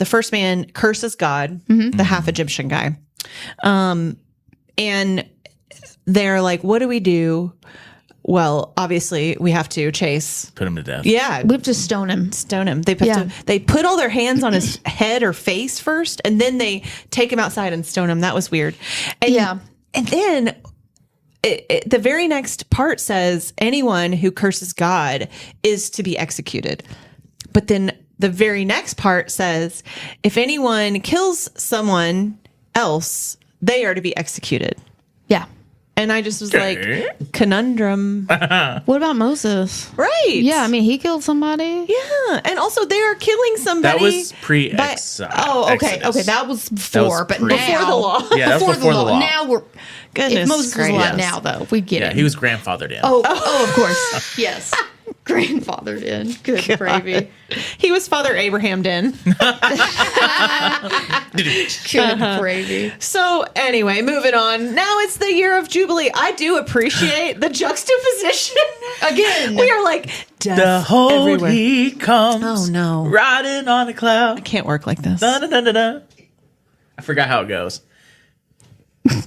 first man curses God, the half Egyptian guy. And they're like, what do we do? Well, obviously, we have to Put him to death. Yeah. We have to stone him. Stone him. They put all their hands on his head or face first, and then they take him outside and stone him. That was weird. And, And then the very next part says anyone who curses God is to be executed. But then the very next part says if anyone kills someone else, they are to be executed. Yeah. And I just was like, conundrum. What about Moses? Right. Yeah, I mean, he killed somebody. Yeah. And also they are killing somebody. That was pre-exile. Oh, okay. Exodus. Okay, that was before, but pre- now. Before the law. Yeah, that was before the law. Now we're. Goodness If Moses was alive gracious. now, though, we get Yeah, it. he was grandfathered in. Oh, of course. Yes. Grandfathered in. Good gravy. He was Father Abraham in. Good gravy. So anyway, moving on. Now it's the year of Jubilee. I do appreciate the juxtaposition. Again. We are like, death The whole everywhere. he comes. Oh, no. Riding on a cloud. Can't work like this. Da, da, da, da, da. I forgot how it goes.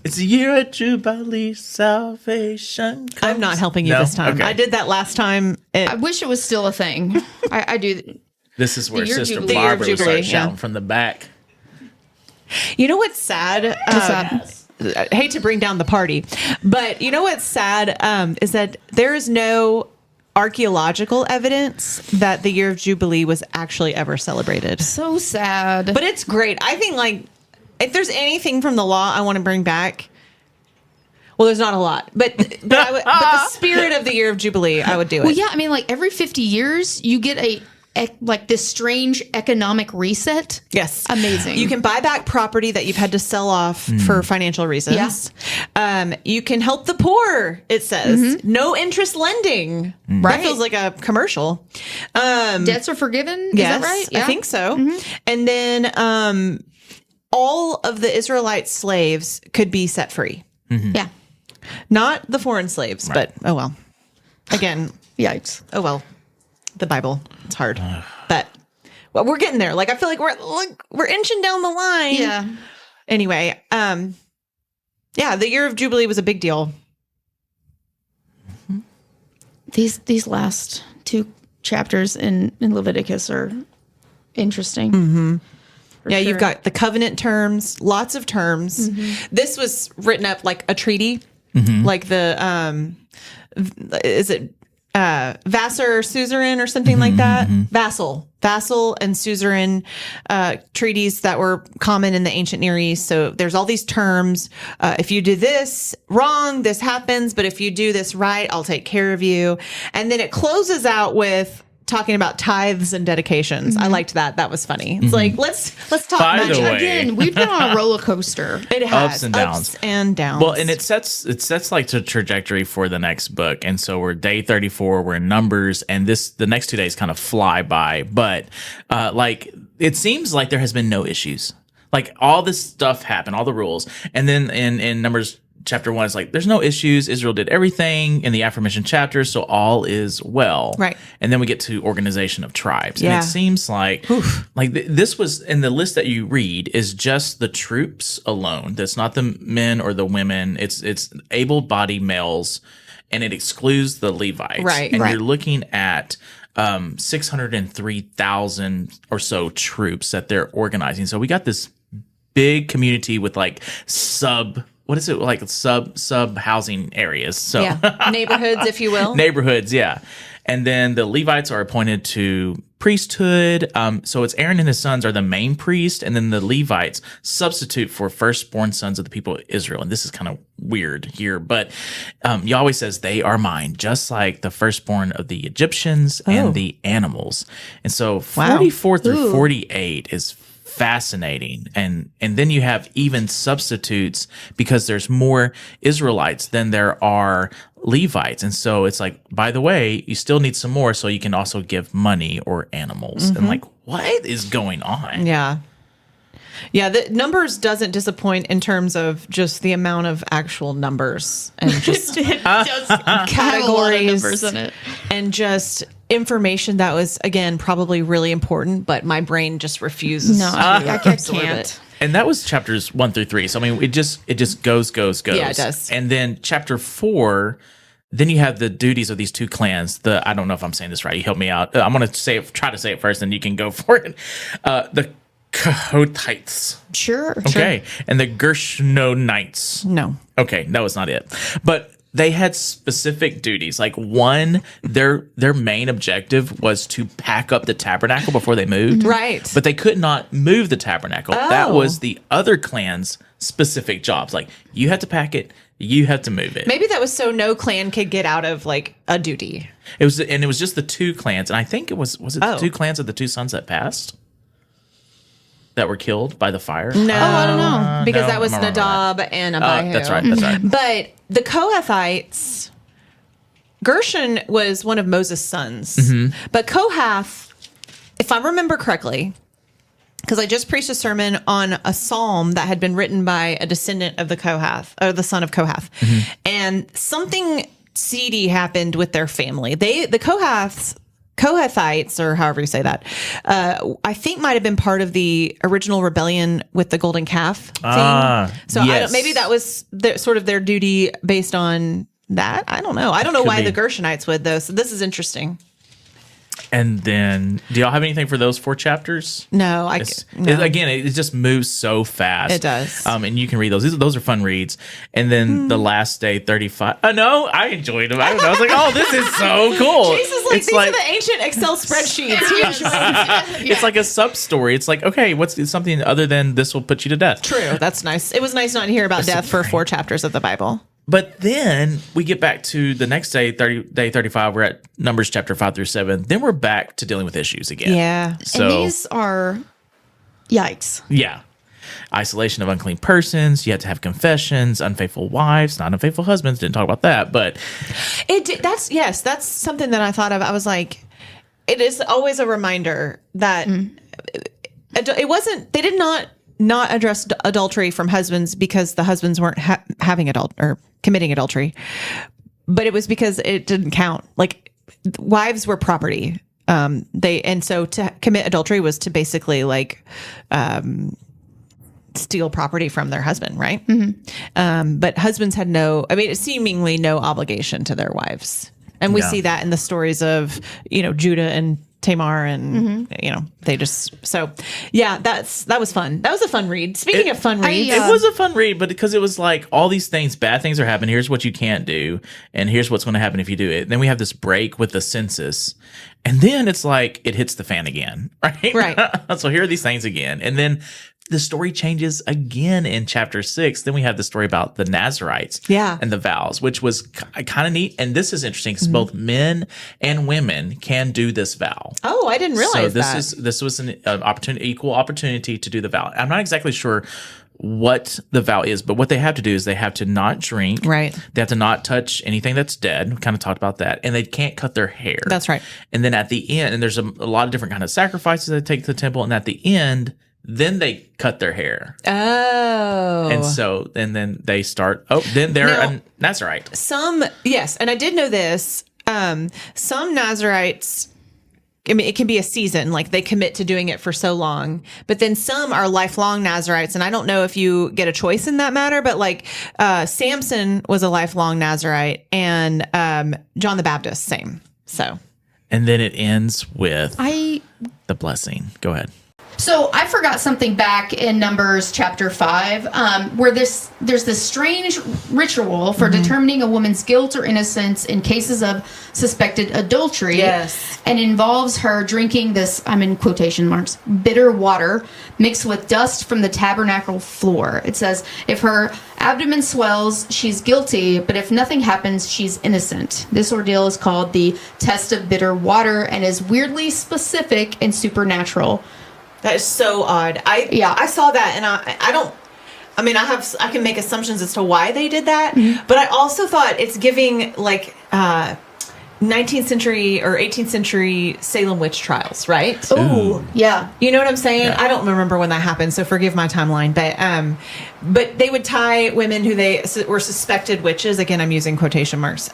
It's a year of Jubilee, salvation comes. I'm not helping you No? this time. Okay. I did that last time. I wish it was still a thing. I do. This is where The year of Sister Jubilee. Barbara would Jubilee, start yeah. shouting from the back. You know what's sad? What's that? I hate to bring down the party, but you know what's sad is that there is no archaeological evidence that the year of Jubilee was actually ever celebrated. So sad. But it's great. I think like if there's anything from the law I want to bring back, well, there's not a lot, but but the spirit of the year of Jubilee, I would do it. Well, yeah, I mean, like every 50 years, you get like this strange economic reset. Yes. Amazing. You can buy back property that you've had to sell off for financial reasons. You can help the poor, it says. No interest lending. Right. That feels like a commercial. Debts are forgiven. Is Yes, that right? I think so. And then all of the Israelite slaves could be set free. Yeah. Not the foreign slaves, but oh well. Again, Yikes. oh well. The Bible, it's hard. But well, we're getting there. Like I feel like we're inching down the line. Yeah. Anyway, yeah, the year of Jubilee was a big deal. These last two chapters in Leviticus are interesting. Yeah, you've got the covenant terms, lots of terms. This was written up like a treaty, like the is it Vassar suzerain or something like that? Vassal and suzerain treaties that were common in the ancient Near East. So there's all these terms. If you do this wrong, this happens. But if you do this right, I'll take care of you. And then it closes out with talking about tithes and dedications. I liked that. That was funny. It's like let's talk By the money. way- Again, we've been on a roller coaster. It has Ups and downs. Ups and downs. Well, and it sets like the trajectory for the next book. And so we're day 34, we're in Numbers, and the next 2 days kind of fly by. But like it seems like there has been no issues. Like all this stuff happened, all the rules. And then in Numbers chapter 1, it's like there's no issues. Israel did everything in the aforementioned chapters, so all is well. Right. And then we get to organization of tribes. Yeah. And it seems like this was in the list that you read is just the troops alone. That's not the men or the women. It's able-bodied males, and it excludes the Levites. Right. And Right. you're looking at 603,000 or so troops that they're organizing. So we got this big community with like sub housing areas. So yeah, neighborhoods, if you will. neighborhoods, yeah. And then the Levites are appointed to priesthood. So it's Aaron and his sons are the main priest, and then the Levites substitute for firstborn sons of the people of Israel. And this is kind of weird here, but Yahweh says they are mine, just like the firstborn of the Egyptians and the animals. And so 44 through 48 is fascinating, and then you have even substitutes because there's more Israelites than there are Levites, and so it's like, by the way, you still need some more, so you can also give money or animals. And like, what is going on? Yeah. Yeah, the numbers doesn't disappoint in terms of just the amount of actual numbers and just categories numbers in it. and just information that was, again, probably really important, but my brain just refuses. No, to I absorb can't. it. And that was chapters 1 through 3. So I mean, it just goes. Yeah, it does. And then chapter 4, then you have the duties of these two clans. I don't know if I'm saying this right. You help me out. I'm going to try to say it first, and you can go for it. The Kohatites. Sure. Okay. And the Gershonites. No. Okay, that was not it. But they had specific duties. Like one, their main objective was to pack up the tabernacle before they moved. Right. But they could not move the tabernacle. That Oh. was the other clan's specific jobs. Like you had to pack it, you had to move it. Maybe that was so no clan could get out of like a duty. It was just the two clans, and I think it was it the Oh. two clans of the two sons that passed that were killed by the fire. No, I don't know. because no, that was I'm wrong on Nadab and Abihu. That's right. That's right. But the Kohathites, Gershon was one of Moses' sons, but Kohath, if I remember correctly, because I just preached a sermon on a psalm that had been written by a descendant of the Kohath, or the son of Kohath, and something seedy happened with their family. The Kohathites, or however you say that, I think might have been part of the original rebellion with the golden calf thing. So yes. maybe that was sort of their duty based on that. I don't know. I don't know Could why be. the Gershonites would, though. So this is interesting. And then, do y'all have anything for those 4 chapters? No, Again, it just moves so fast. It does. And you can read those. Those are fun reads. And then the last day, 35. No, I enjoyed them. I don't know. I was like, oh, this is so cool. Chase is like, It's these are the ancient Excel spreadsheets. He enjoys it. It's like a sub story. It's like, okay, what's something other than this will put you to death? True. That's nice. It was nice not to hear about death for 4 chapters of the Bible. But then we get back to the next day, day 35. We're at Numbers chapter 5 through 7. Then we're back to dealing with issues again. Yeah. So And these are, yikes. yeah. Isolation of unclean persons. You have to have confessions, unfaithful wives, not unfaithful husbands. Didn't talk about that, but That's something that I thought of. I was like, it is always a reminder that it wasn't, they did not address adultery from husbands because the husbands weren't having or committing adultery, but it was because it didn't count. Like wives were property. So to commit adultery was to basically like, steal property from their husband. Right. But husbands had seemingly no obligation to their wives. And we Yeah. see that in the stories of, Judah and Tamar and, they just, that was fun. That was a fun read. Speaking of fun reads. it was a fun read, but because it was like all these things, bad things are happening. Here's what you can't do, and here's what's going to happen if you do it. And then we have this break with the census, and then it's like it hits the fan again, right? Right. So here are these things again, and then the story changes again in chapter 6. Then we have the story about the Nazarites, Yeah. and the vows, which was kind of neat. And this is interesting because both men and women can do this vow. Oh, I didn't realize So this was an equal opportunity to do the vow. I'm not exactly sure what the vow is, but what they have to do is they have to not drink. Right. They have to not touch anything that's dead. We kind of talked about that. And they can't cut their hair. That's right. And then at the end, and there's a lot of different kind of sacrifices they take to the temple. And at the end, then they cut their hair. Oh. And then they start, then they're Now- a Nazarite. Yes, and I did know this. Some Nazarites, it can be a season, like they commit to doing it for so long, but then some are lifelong Nazarites. And I don't know if you get a choice in that matter, but like Samson was a lifelong Nazarite, and John the Baptist, same. So, And then it ends with I the blessing. Go ahead. So I forgot something back in Numbers chapter 5, where there's this strange ritual for determining a woman's guilt or innocence in cases of suspected adultery. Yes. And involves her drinking this, I'm in quotation marks, bitter water mixed with dust from the tabernacle floor. It says, if her abdomen swells, she's guilty, but if nothing happens, she's innocent. This ordeal is called the test of bitter water and is weirdly specific and supernatural. that is so odd. I saw that, and I can make assumptions as to why they did that, but I also thought it's giving like 19th century or 18th century Salem witch trials, right? Oh, yeah. You know what I'm saying? Yeah. I don't remember when that happened, so forgive my timeline. But they would tie women who they were suspected witches. Again, I'm using quotation marks.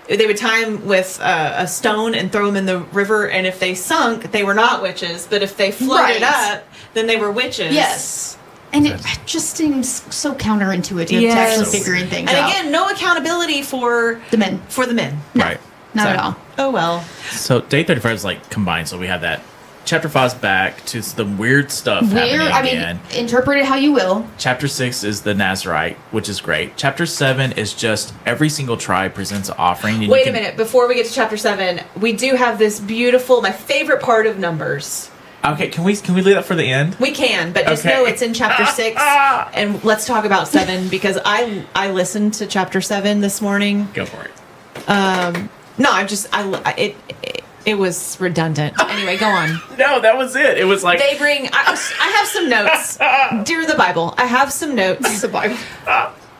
They would tie them with a stone and throw them in the river. And if they sunk, they were not witches. But if they floated Right. up, then they were witches. Yes. And it just seems so counterintuitive to Yes. actually figuring things And out. again, no accountability for the men. the men. Right. Not So- at all. Oh well. So day 35 is like combined. So we have that chapter 5's back to some weird stuff happening Weird. I again. mean, interpret it how you will. Chapter 6 is the Nazarite, which is great. Chapter 7 is just every single tribe presents an offering. And you Wait a can- minute. Before we get to chapter 7, we do have this beautiful, my favorite part of Numbers. Okay, can we leave that for the end? We can, but just Okay. know it's in chapter 6, and let's talk about 7 because I listened to chapter 7 this morning. Go for it. No, it was redundant. Anyway, go on. No, that was it. It was like They bring. I have some notes. Dear the Bible, I have some notes. The Bible.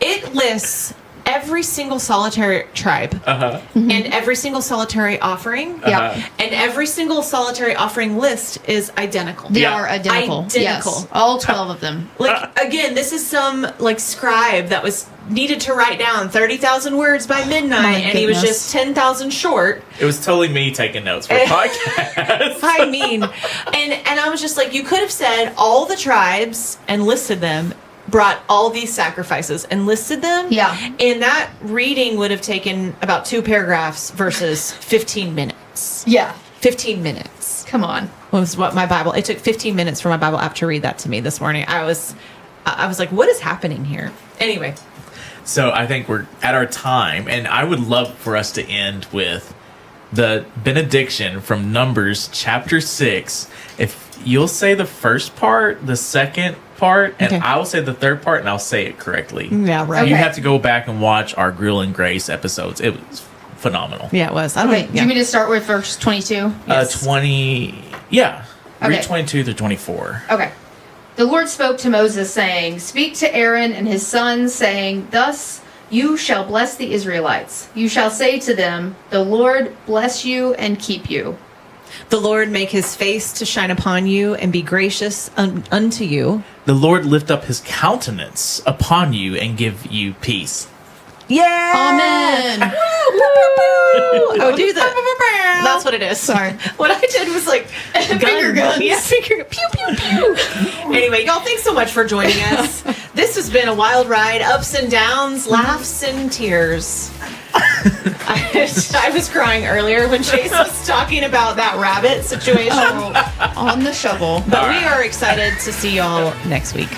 It lists every single solitary tribe and every single solitary offering. Yeah. And every single solitary offering list is identical. They Yeah. are identical. Identical. Yes. All 12 of them. Like again, this is some like scribe that was needed to write down 30,000 words by midnight, My and he was goodness. just 10,000 short. it was totally me taking notes for a podcast. I mean, and I was just like, you could have said all the tribes and listed them, brought all these sacrifices and listed them. Yeah. And that reading would have taken about 2 paragraphs versus 15 minutes. Yeah. 15 minutes Come on. was what my Bible. It took 15 minutes for my Bible app to read that to me this morning. I was like, what is happening here? Anyway. So I think we're at our time, and I would love for us to end with the benediction from Numbers chapter 6. If you'll say the first part, the second part, and Okay. I will say the third part, and I'll say it correctly. Yeah, right. You Okay. have to go back and watch our Grill and Grace episodes. It was phenomenal. Yeah, it was. I don't, Okay. Do you mean to start with verse 22? Yes. 20, yeah. Okay. Read 22 through 24. Okay. The Lord spoke to Moses, saying, Speak to Aaron and his sons, saying, Thus you shall bless the Israelites. You shall say to them, The Lord bless you and keep you. The Lord make his face to shine upon you and be gracious unto you. The Lord lift up his countenance upon you and give you peace. Yeah. Amen. Oh, do that. That's what it is. Sorry. What I did was like Finger guns. Yeah, finger pew pew pew. Anyway, y'all, thanks so much for joining us. This has been a wild ride, ups and downs, laughs and tears. I was crying earlier when Chase was talking about that rabbit situation. On the shovel. But we are excited to see y'all next week.